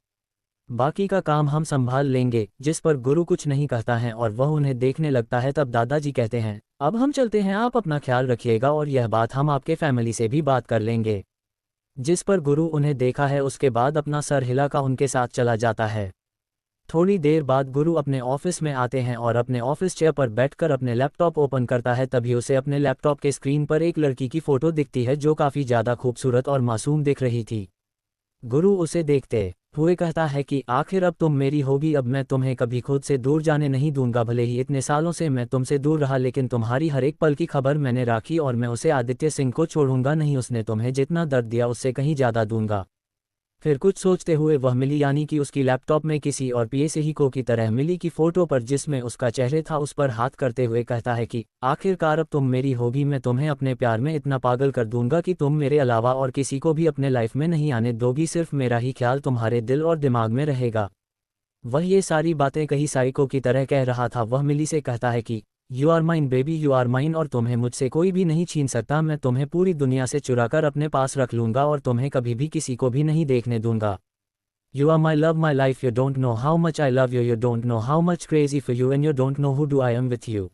बाकी का काम हम संभाल लेंगे। जिस पर गुरु कुछ नहीं कहता है और वह उन्हें देखने लगता है। तब दादाजी कहते हैं, अब हम चलते हैं, आप अपना ख्याल रखिएगा और यह बात हम आपके फैमिली से भी बात कर लेंगे। जिस पर गुरु उन्हें देखा है, उसके बाद अपना सर हिलाकर उनके साथ चला जाता है। थोड़ी देर बाद गुरु अपने ऑफिस में आते हैं और अपने ऑफिस चेयर पर बैठकर अपने लैपटॉप ओपन करता है। तभी उसे अपने लैपटॉप के स्क्रीन पर एक लड़की की फ़ोटो दिखती है जो काफ़ी ज़्यादा खूबसूरत और मासूम दिख रही थी। गुरु उसे देखते हुए कहता है कि आखिर अब तुम मेरी होगी, अब मैं तुम्हें कभी खुद से दूर जाने नहीं दूंगा। भले ही इतने सालों से मैं तुमसे दूर रहा, लेकिन तुम्हारी हर एक पल की खबर मैंने रखी और मैं उसे आदित्य सिंह को छोड़ूंगा नहीं। उसने तुम्हें जितना दर्द दिया उससे कहीं ज़्यादा दूंगा। फिर कुछ सोचते हुए वह मिली यानी कि उसकी लैपटॉप में किसी और पीएसहीको की तरह मिली की फ़ोटो पर जिसमें उसका चेहरे था उस पर हाथ करते हुए कहता है कि आखिरकार अब तुम मेरी होगी, मैं तुम्हें अपने प्यार में इतना पागल कर दूंगा कि तुम मेरे अलावा और किसी को भी अपने लाइफ में नहीं आने दोगी, सिर्फ मेरा ही ख्याल तुम्हारे दिल और दिमाग में रहेगा। वह ये सारी बातें कहीं साइको की तरह कह रहा था। वह मिली से कहता है कि you are mine baby, you are mine, और तुम्हें मुझसे कोई भी नहीं छीन सकता। मैं तुम्हें पूरी दुनिया से चुराकर अपने पास रख लूँगा और तुम्हें कभी भी किसी को भी नहीं देखने दूंगा। You are my love, my life, you don't know how much I love you, you don't know how much crazy for you and you don't know who do I am with you।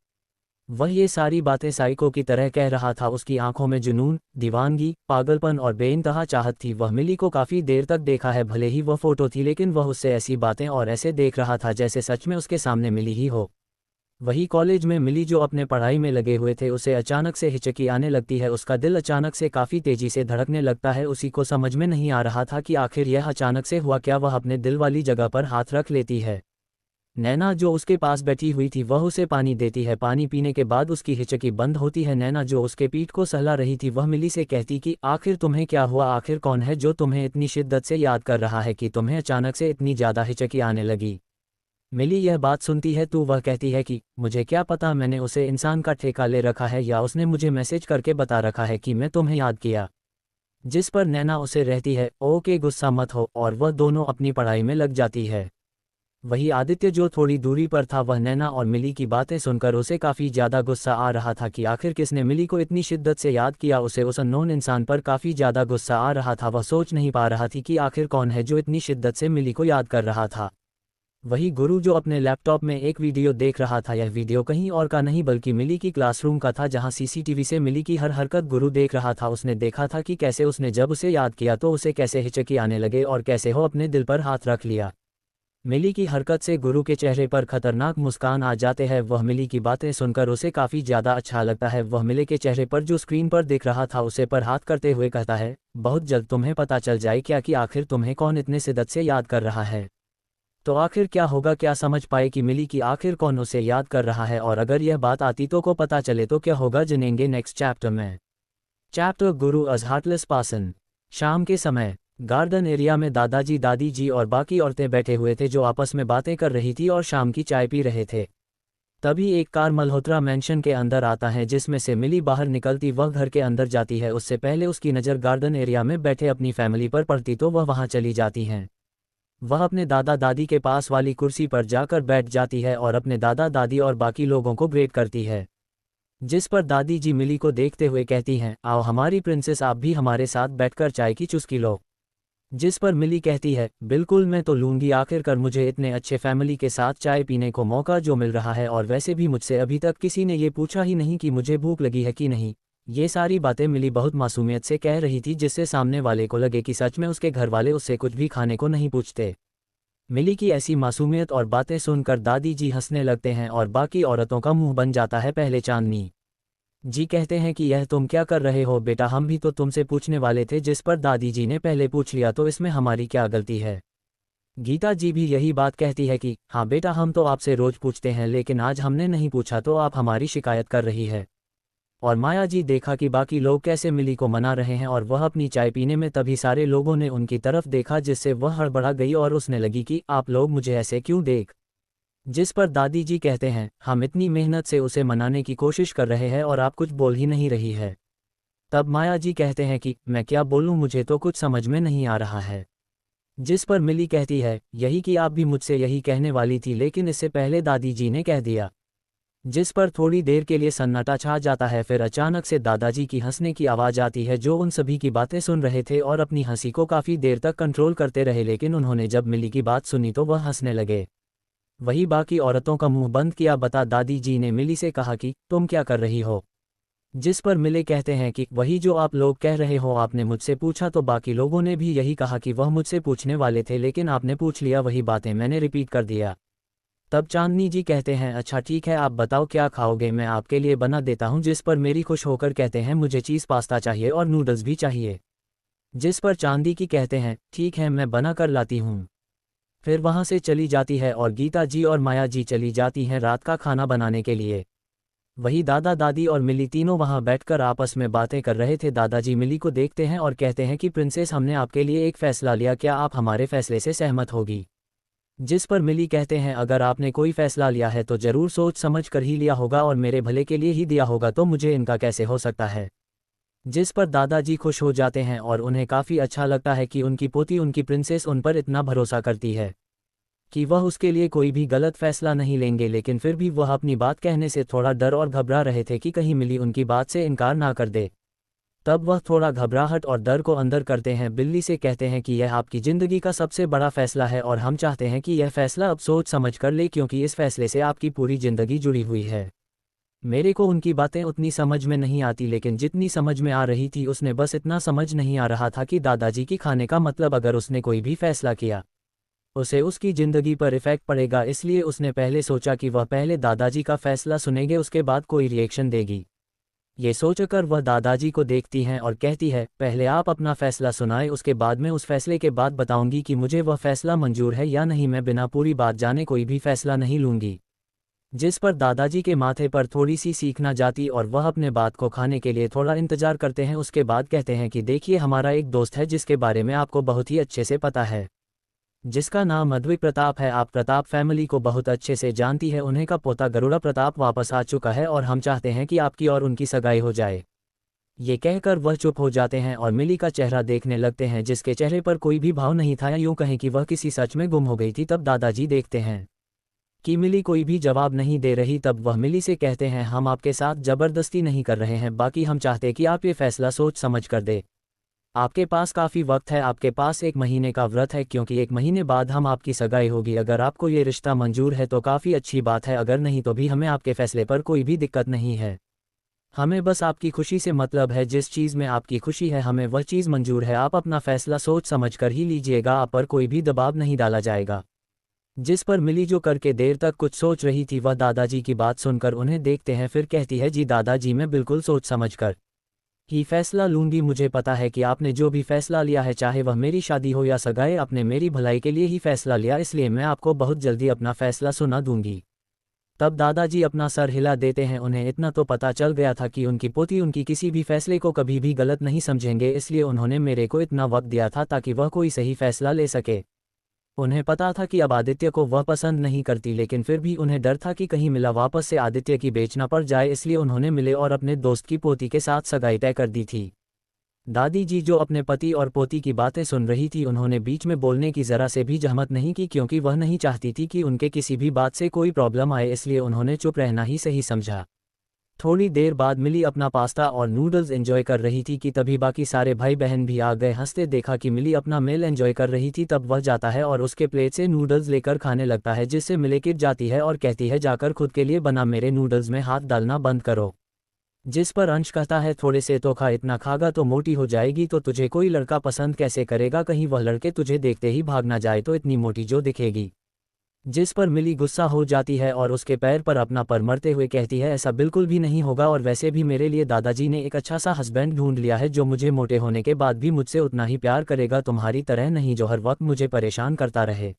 वह ये सारी बातें psycho की तरह कह रहा था। उसकी आंखों में जुनून, दीवानगी, पागलपन और बेइंतहा चाहत थी। वह मिली को काफ़ी देर तक देखा है, भले ही वह फ़ोटो थी, लेकिन वह उससे ऐसी बातें और ऐसे देख रहा था जैसे सच में उसके सामने मिली ही हो। वही कॉलेज में मिली जो अपने पढ़ाई में लगे हुए थे, उसे अचानक से हिचकी आने लगती है। उसका दिल अचानक से काफ़ी तेज़ी से धड़कने लगता है। उसी को समझ में नहीं आ रहा था कि आखिर यह अचानक से हुआ क्या। वह अपने दिल वाली जगह पर हाथ रख लेती है। नैना जो उसके पास बैठी हुई थी वह उसे पानी देती है। पानी पीने के बाद उसकी हिचकी बंद होती है। नैना जो उसके पीठ को सहला रही थी वह मिली से कहती कि आखिर तुम्हें क्या हुआ, आखिर कौन है जो तुम्हें इतनी शिद्दत से याद कर रहा है कि तुम्हें अचानक से इतनी ज़्यादा हिचकी आने लगी। मिली यह बात सुनती है तो वह कहती है कि मुझे क्या पता, मैंने उसे इंसान का ठेका ले रखा है या उसने मुझे मैसेज करके बता रखा है कि मैं तुम्हें याद किया। जिस पर नैना उसे रहती है ओके गुस्सा मत हो, और वह दोनों अपनी पढ़ाई में लग जाती है। वही आदित्य जो थोड़ी दूरी पर था, वह नैना और मिली की बातें सुनकर उसे काफ़ी ज़्यादा गुस्सा आ रहा था कि आखिर किसने मिली को इतनी शिद्दत से याद किया। उसे उस अननोन इंसान पर काफ़ी ज़्यादा गुस्सा आ रहा था। वह सोच नहीं पा रहा थी कि आखिर कौन है जो इतनी शिद्दत से मिली को याद कर रहा था। वही गुरु जो अपने लैपटॉप में एक वीडियो देख रहा था, यह वीडियो कहीं और का नहीं बल्कि मिली की क्लासरूम का था, जहां सीसीटीवी से मिली की हर हरकत गुरु देख रहा था। उसने देखा था कि कैसे उसने जब उसे याद किया तो उसे कैसे हिचकी आने लगे और कैसे हो अपने दिल पर हाथ रख लिया। मिली की हरकत से गुरु के चेहरे पर खतरनाक मुस्कान आ जाते हैं। वह मिली की बातें सुनकर उसे काफ़ी ज़्यादा अच्छा लगता है। वह मिली के चेहरे पर जो स्क्रीन पर दिख रहा था उसे पर हाथ करते हुए कहता है बहुत जल्द तुम्हें पता चल जाए क्या कि आखिर तुम्हें कौन इतने शिद्दत से याद कर रहा है। तो आखिर क्या होगा, क्या समझ पाए कि मिली की आखिर कौन उसे याद कर रहा है, और अगर यह बात आतीतों को पता चले तो क्या होगा, जानेंगे नेक्स्ट चैप्टर में। चैप्टर गुरु अज हार्टलेस पर्सन। शाम के समय गार्डन एरिया में दादाजी, दादी जी और बाकी औरतें बैठे हुए थे जो आपस में बातें कर रही थी और शाम की चाय पी रहे थे। तभी एक कार मल्होत्रा मैंशन के अंदर आता है जिसमें से मिली बाहर निकलती वह घर के अंदर जाती है। उससे पहले उसकी नज़र गार्डन एरिया में बैठे अपनी फैमिली पर पड़ती तो वह वहाँ चली जाती हैं। वह अपने दादा दादी के पास वाली कुर्सी पर जाकर बैठ जाती है और अपने दादा दादी और बाकी लोगों को ग्रेट करती है। जिस पर दादी जी मिली को देखते हुए कहती हैं आओ हमारी प्रिंसेस, आप भी हमारे साथ बैठकर चाय की चुस्की लो। जिस पर मिली कहती है बिल्कुल मैं तो लूँगी, आखिरकार मुझे इतने अच्छे फैमिली के साथ चाय पीने को मौका जो मिल रहा है, और वैसे भी मुझसे अभी तक किसी ने ये पूछा ही नहीं कि मुझे भूख लगी है कि नहीं। ये सारी बातें मिली बहुत मासूमियत से कह रही थी जिससे सामने वाले को लगे कि सच में उसके घर वाले उससे कुछ भी खाने को नहीं पूछते। मिली की ऐसी मासूमियत और बातें सुनकर दादी जी हंसने लगते हैं और बाकी औरतों का मुंह बन जाता है। पहले चांदनी जी कहते हैं कि यह तुम क्या कर रहे हो बेटा, हम भी तो तुमसे पूछने वाले थे। जिस पर दादी जी ने पहले पूछ लिया तो इसमें हमारी क्या गलती है। गीता जी भी यही बात कहती है कि हाँ बेटा, हम तो आपसे रोज पूछते हैं लेकिन आज हमने नहीं पूछा तो आप हमारी शिकायत कर रही है। और माया जी देखा कि बाकी लोग कैसे मिली को मना रहे हैं और वह अपनी चाय पीने में, तभी सारे लोगों ने उनकी तरफ देखा जिससे वह हड़बड़ा गई और उसने लगी कि आप लोग मुझे ऐसे क्यों देख। जिस पर दादी जी कहते हैं हम इतनी मेहनत से उसे मनाने की कोशिश कर रहे हैं और आप कुछ बोल ही नहीं रही है। तब माया जी कहते हैं कि मैं क्या बोलूं, मुझे तो कुछ समझ में नहीं आ रहा है। जिस पर मिली कहती है यही कि आप भी मुझसे यही कहने वाली थी लेकिन इससे पहले दादी जी ने कह दिया। जिस पर थोड़ी देर के लिए सन्नाटा छा जाता है। फिर अचानक से दादाजी की हंसने की आवाज़ आती है जो उन सभी की बातें सुन रहे थे और अपनी हंसी को काफ़ी देर तक कंट्रोल करते रहे, लेकिन उन्होंने जब मिली की बात सुनी तो वह हंसने लगे। वही बाकी औरतों का मुंह बंद किया। बता दादी जी ने मिली से कहा कि तुम क्या कर रही हो। जिस पर मिले कहते हैं कि वही जो आप लोग कह रहे हो, आपने मुझसे पूछा तो बाकी लोगों ने भी यही कहा कि वह मुझसे पूछने वाले थे लेकिन आपने पूछ लिया, वही बातें मैंने रिपीट कर दिया। तब चांदनी जी कहते हैं अच्छा ठीक है, आप बताओ क्या खाओगे, मैं आपके लिए बना देता हूँ। जिस पर मेरी खुश होकर कहते हैं मुझे चीज़ पास्ता चाहिए और नूडल्स भी चाहिए। जिस पर चांदी की कहते हैं ठीक है मैं बना कर लाती हूँ। फिर वहाँ से चली जाती है और गीता जी और माया जी चली जाती हैं रात का खाना बनाने के लिए। वही दादा दादी और मिली तीनों वहां बैठकर आपस में बातें कर रहे थे। दादाजी मिली को देखते हैं और कहते हैं कि प्रिंसेस, हमने आपके लिए एक फैसला लिया, क्या आप हमारे फैसले से सहमत होगी? जिस पर मिली कहते हैं, अगर आपने कोई फैसला लिया है तो जरूर सोच समझ कर ही लिया होगा और मेरे भले के लिए ही दिया होगा, तो मुझे इनका कैसे हो सकता है। जिस पर दादाजी खुश हो जाते हैं और उन्हें काफ़ी अच्छा लगता है कि उनकी पोती उनकी प्रिंसेस उन पर इतना भरोसा करती है कि वह उसके लिए कोई भी गलत फैसला नहीं लेंगे। लेकिन फिर भी वह अपनी बात कहने से थोड़ा डर और घबरा रहे थे कि कहीं मिली उनकी बात से इनकार ना कर दे। तब वह थोड़ा घबराहट और डर को अंदर करते हैं। बिल्ली से कहते हैं कि यह आपकी ज़िंदगी का सबसे बड़ा फैसला है और हम चाहते हैं कि यह फैसला अब सोच समझ कर ले, क्योंकि इस फैसले से आपकी पूरी ज़िंदगी जुड़ी हुई है। मेरे को उनकी बातें उतनी समझ में नहीं आती, लेकिन जितनी समझ में आ रही थी उसने बस इतना समझ नहीं आ रहा था कि दादाजी की खाने का मतलब, अगर उसने कोई भी फैसला किया उसे उसकी ज़िंदगी पर इफ़ेक्ट पड़ेगा। इसलिए उसने पहले सोचा कि वह पहले दादाजी का फैसला सुनेंगे, उसके बाद कोई रिएक्शन देगी। ये सोचकर वह दादाजी को देखती हैं और कहती है, पहले आप अपना फैसला सुनाएं, उसके बाद मैं उस फैसले के बाद बताऊंगी कि मुझे वह फैसला मंजूर है या नहीं। मैं बिना पूरी बात जाने कोई भी फैसला नहीं लूंगी। जिस पर दादाजी के माथे पर थोड़ी सी सीखना जाती और वह अपने बात को खाने के लिए थोड़ा इंतजार करते हैं। उसके बाद कहते हैं कि देखिए, हमारा एक दोस्त है जिसके बारे में आपको बहुत ही अच्छे से पता है, जिसका नाम अद्विक प्रताप है। आप प्रताप फैमिली को बहुत अच्छे से जानती है। उन्हें का पोता गरुड़ा प्रताप वापस आ चुका है और हम चाहते हैं कि आपकी और उनकी सगाई हो जाए। ये कहकर वह चुप हो जाते हैं और मिली का चेहरा देखने लगते हैं, जिसके चेहरे पर कोई भी भाव नहीं था, या यूँ कहें कि वह किसी सच में गुम हो गई थी। तब दादाजी देखते हैं कि मिली कोई भी जवाब नहीं दे रही। तब वह मिली से कहते हैं, हम आपके साथ ज़बरदस्ती नहीं कर रहे हैं, बाकी हम चाहते कि आप ये फैसला सोच समझ कर दे। आपके पास काफ़ी वक्त है, आपके पास 1 महीने का व्रत है, क्योंकि 1 महीने बाद हम आपकी सगाई होगी। अगर आपको ये रिश्ता मंजूर है तो काफ़ी अच्छी बात है, अगर नहीं तो भी हमें आपके फैसले पर कोई भी दिक्कत नहीं है। हमें बस आपकी खुशी से मतलब है, जिस चीज़ में आपकी खुशी है हमें वह चीज़ मंजूर है। आप अपना फैसला सोच समझ कर ही लीजिएगा, आप पर कोई भी दबाव नहीं डाला जाएगा। जिस पर मिली जो करके देर तक कुछ सोच रही थी, वह दादाजी की बात सुनकर उन्हें देखते हैं, फिर कहती है, जी दादाजी, मैं बिल्कुल सोच समझ कर ही फैसला लूंगी। मुझे पता है कि आपने जो भी फैसला लिया है, चाहे वह मेरी शादी हो या सगाई, आपने मेरी भलाई के लिए ही फैसला लिया, इसलिए मैं आपको बहुत जल्दी अपना फैसला सुना दूंगी। तब दादाजी अपना सर हिला देते हैं। उन्हें इतना तो पता चल गया था कि उनकी पोती उनकी किसी भी फैसले को कभी भी गलत नहीं समझेंगे, इसलिए उन्होंने मेरे को इतना वक्त दिया था ताकि वह कोई सही फैसला ले सके। उन्हें पता था कि अब आदित्य को वह पसंद नहीं करती, लेकिन फिर भी उन्हें डर था कि कहीं मिला वापस से आदित्य की बेचना पड़ जाए, इसलिए उन्होंने मिले और अपने दोस्त की पोती के साथ सगाई तय कर दी थी। दादी जी जो अपने पति और पोती की बातें सुन रही थी, उन्होंने बीच में बोलने की ज़रा से भी जहमत नहीं की, क्योंकि वह नहीं चाहती थी कि उनके किसी भी बात से कोई प्रॉब्लम आए, इसलिए उन्होंने चुप रहना ही सही समझा। थोड़ी देर बाद मिली अपना पास्ता और नूडल्स एंजॉय कर रही थी कि तभी बाकी सारे भाई बहन भी आ गए। हंसते देखा कि मिली अपना मेल एंजॉय कर रही थी, तब वह जाता है और उसके प्लेट से नूडल्स लेकर खाने लगता है, जिससे मिली गिर जाती है और कहती है, जाकर खुद के लिए बना मेरे नूडल्स में हाथ डालना बंद करो। जिस पर अंश कहता है, थोड़े से तो खा, इतना खागा तो मोटी हो जाएगी, तो तुझे कोई लड़का पसंद कैसे करेगा, कहीं वह लड़के तुझे देखते ही भाग ना जाए तो इतनी मोटी जो दिखेगी। जिस पर मिली गुस्सा हो जाती है और उसके पैर पर अपना पर मरते हुए कहती है, ऐसा बिल्कुल भी नहीं होगा, और वैसे भी मेरे लिए दादाजी ने एक अच्छा सा हस्बैंड ढूंढ लिया है जो मुझे मोटे होने के बाद भी मुझसे उतना ही प्यार करेगा, तुम्हारी तरह नहीं जो हर वक्त मुझे परेशान करता रहे।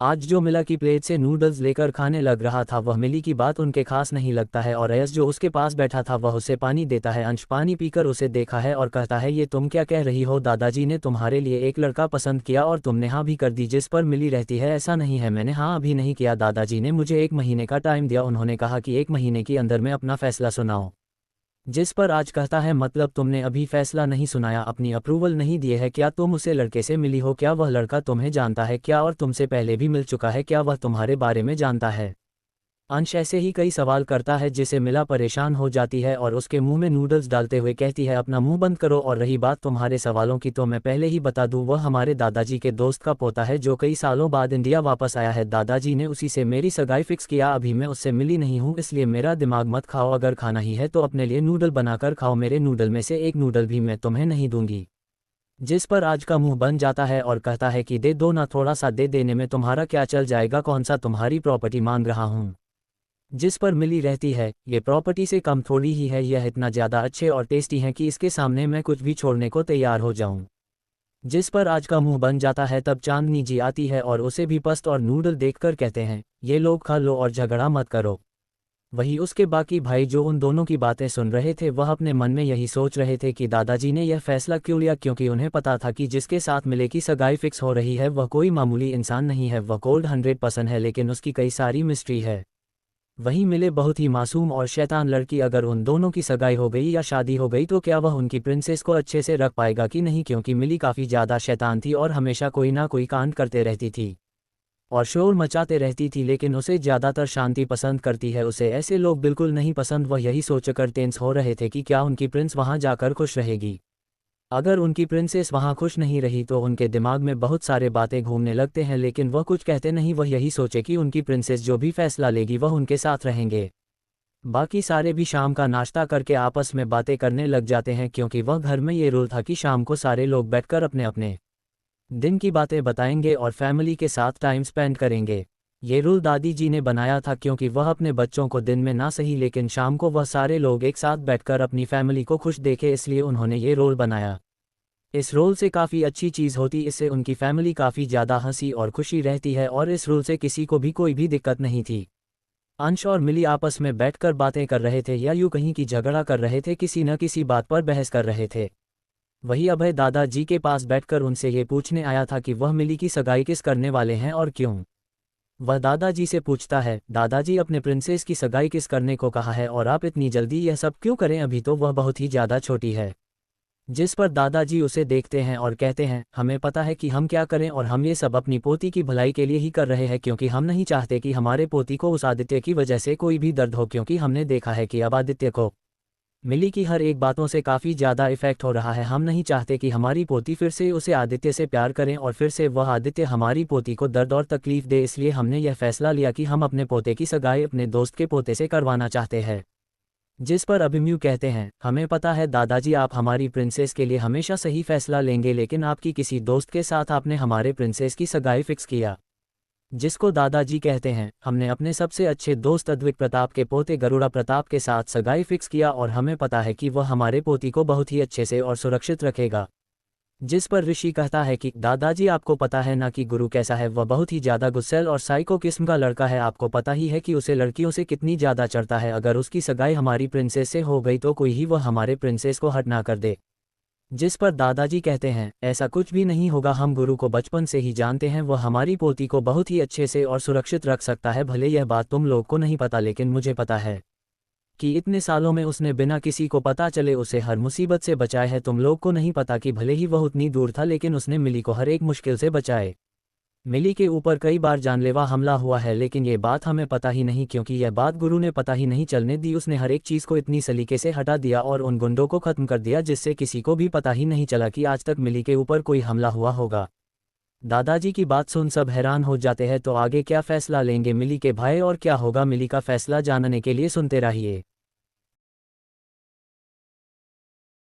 आज जो मिला की प्लेट से नूडल्स लेकर खाने लग रहा था, वह मिली की बात उनके खास नहीं लगता है और अयस जो उसके पास बैठा था वह उसे पानी देता है। अंश पानी पीकर उसे देखा है और कहता है, ये तुम क्या कह रही हो, दादाजी ने तुम्हारे लिए एक लड़का पसंद किया और तुमने हाँ भी कर दी। जिस पर मिली रहती है, ऐसा नहीं है, मैंने हाँ अभी नहीं किया, दादाजी ने मुझे 1 महीने का टाइम दिया, उन्होंने कहा कि 1 महीने के अंदर में अपना फैसला सुनाओ। जिस पर आज कहता है, मतलब तुमने अभी फैसला नहीं सुनाया, अपनी अप्रूवल नहीं दिए है, क्या तुम उसे लड़के से मिली हो, क्या वह लड़का तुम्हें जानता है क्या, और तुमसे पहले भी मिल चुका है क्या, वह तुम्हारे बारे में जानता है। अंश ऐसे ही कई सवाल करता है, जिसे मिला परेशान हो जाती है और उसके मुंह में नूडल्स डालते हुए कहती है, अपना मुंह बंद करो, और रही बात तुम्हारे सवालों की तो मैं पहले ही बता दूं, वह हमारे दादाजी के दोस्त का पोता है जो कई सालों बाद इंडिया वापस आया है। दादाजी ने उसी से मेरी सगाई फिक्स किया, अभी मैं उससे मिली नहीं हूँ, इसलिए मेरा दिमाग मत खाओ, अगर खाना ही है तो अपने लिए नूडल बनाकर खाओ, मेरे नूडल में से एक नूडल भी मैं तुम्हें नहीं दूंगी। जिस पर आज का मुंह बन जाता है और कहता है कि दे दो ना, थोड़ा सा दे देने में तुम्हारा क्या चल जाएगा, कौन सा तुम्हारी प्रॉपर्टी मांग रहा हूँ। जिस पर मिली रहती है, ये प्रॉपर्टी से कम थोड़ी ही है, यह इतना ज़्यादा अच्छे और टेस्टी हैं कि इसके सामने मैं कुछ भी छोड़ने को तैयार हो जाऊं। जिस पर आज का मुंह बन जाता है, तब चांदनी जी आती है और उसे भी पस्त और नूडल देखकर कहते हैं, ये लोग खा लो और झगड़ा मत करो। वही उसके बाकी भाई जो उन दोनों की बातें सुन रहे थे वह अपने मन में यही सोच रहे थे कि दादाजी ने यह फैसला क्यों लिया, क्योंकि उन्हें पता था कि जिसके साथ मिले की सगाई फिक्स हो रही है वह कोई मामूली इंसान नहीं है, वह कोल्ड 100% है, लेकिन उसकी कई सारी मिस्ट्री है। वहीं मिले बहुत ही मासूम और शैतान लड़की, अगर उन दोनों की सगाई हो गई या शादी हो गई तो क्या वह उनकी प्रिंसेस को अच्छे से रख पाएगा कि नहीं, क्योंकि मिली काफ़ी ज़्यादा शैतान थी और हमेशा कोई ना कोई कांड करते रहती थी और शोर मचाते रहती थी, लेकिन उसे ज़्यादातर शांति पसंद करती है, उसे ऐसे लोग बिल्कुल नहीं पसंद। वह यही सोचकर टेंस हो रहे थे कि क्या उनकी प्रिंस वहाँ जाकर खुश रहेगी। अगर उनकी प्रिंसेस वहाँ खुश नहीं रही तो उनके दिमाग में बहुत सारे बातें घूमने लगते हैं, लेकिन वह कुछ कहते नहीं। वह यही सोचे कि उनकी प्रिंसेस जो भी फैसला लेगी वह उनके साथ रहेंगे। बाकी सारे भी शाम का नाश्ता करके आपस में बातें करने लग जाते हैं, क्योंकि वह घर में ये रूल था कि शाम को सारे लोग बैठकर अपने अपने दिन की बातें बताएंगे और फैमिली के साथ टाइम स्पेंड करेंगे। ये रूल दादी जी ने बनाया था क्योंकि वह अपने बच्चों को दिन में ना सही लेकिन शाम को वह सारे लोग एक साथ बैठकर अपनी फैमिली को खुश देखे, इसलिए उन्होंने ये रोल बनाया। इस रोल से काफ़ी अच्छी चीज़ होती, इससे उनकी फैमिली काफ़ी ज़्यादा हंसी और खुशी रहती है और इस रोल से किसी को भी कोई भी दिक्कत नहीं थी। अंश और मिली आपस में बैठकर बातें कर रहे थे या यूँ कहीं की झगड़ा कर रहे थे, किसी न किसी बात पर बहस कर रहे थे। वही अभय दादाजी के पास बैठकर उनसे ये पूछने आया था कि वह मिली की सगाई किस करने वाले हैं और क्यों। वह दादाजी से पूछता है, दादाजी अपने प्रिंसेस की सगाई किस करने को कहा है और आप इतनी जल्दी यह सब क्यों करें, अभी तो वह बहुत ही ज़्यादा छोटी है। जिस पर दादाजी उसे देखते हैं और कहते हैं, हमें पता है कि हम क्या करें और हम ये सब अपनी पोती की भलाई के लिए ही कर रहे हैं, क्योंकि हम नहीं चाहते कि हमारे पोती को उस आदित्य की वजह से कोई भी दर्द हो, क्योंकि हमने देखा है कि अब आदित्य को मिली की हर एक बातों से काफ़ी ज़्यादा इफेक्ट हो रहा है। हम नहीं चाहते कि हमारी पोती फिर से उसे आदित्य से प्यार करें और फिर से वह आदित्य हमारी पोती को दर्द और तकलीफ दे, इसलिए हमने यह फैसला लिया कि हम अपने पोते की सगाई अपने दोस्त के पोते से करवाना चाहते हैं। जिस पर अभिमन्यु कहते हैं, हमें पता है दादाजी आप हमारी प्रिंसेस के लिए हमेशा सही फैसला लेंगे, लेकिन आपकी किसी दोस्त के साथ आपने हमारे प्रिंसेस की सगाई फिक्स किया। जिसको दादाजी कहते हैं, हमने अपने सबसे अच्छे दोस्त अद्विक प्रताप के पोते गरुड़ा प्रताप के साथ सगाई फिक्स किया और हमें पता है कि वह हमारे पोती को बहुत ही अच्छे से और सुरक्षित रखेगा। जिस पर ऋषि कहता है कि दादाजी आपको पता है ना कि गुरु कैसा है, वह बहुत ही ज़्यादा गुस्सैल और साइको किस्म का लड़का है, आपको पता ही है कि उसे लड़कियों से कितनी ज़्यादा चढ़ता है। अगर उसकी सगाई हमारी प्रिंसेस से हो गई तो कोई ही वह हमारे प्रिंसेस को हट ना कर दे। जिस पर दादाजी कहते हैं, ऐसा कुछ भी नहीं होगा, हम गुरु को बचपन से ही जानते हैं, वह हमारी पोती को बहुत ही अच्छे से और सुरक्षित रख सकता है। भले यह बात तुम लोग को नहीं पता, लेकिन मुझे पता है कि इतने सालों में उसने बिना किसी को पता चले उसे हर मुसीबत से बचाया है। तुम लोग को नहीं पता कि भले ही वह उतनी दूर था, लेकिन उसने मिली को हर एक मुश्किल से बचाए। मिली के ऊपर कई बार जानलेवा हमला हुआ है, लेकिन ये बात हमें पता ही नहीं, क्योंकि यह बात गुरु ने पता ही नहीं चलने दी। उसने हर एक चीज़ को इतनी सलीके से हटा दिया और उन गुंडों को ख़त्म कर दिया, जिससे किसी को भी पता ही नहीं चला कि आज तक मिली के ऊपर कोई हमला हुआ होगा। दादाजी की बात सुन सब हैरान हो जाते हैं, तो आगे क्या फैसला लेंगे मिली के भाई और क्या होगा मिली का फैसला जानने के लिए सुनते रहिए।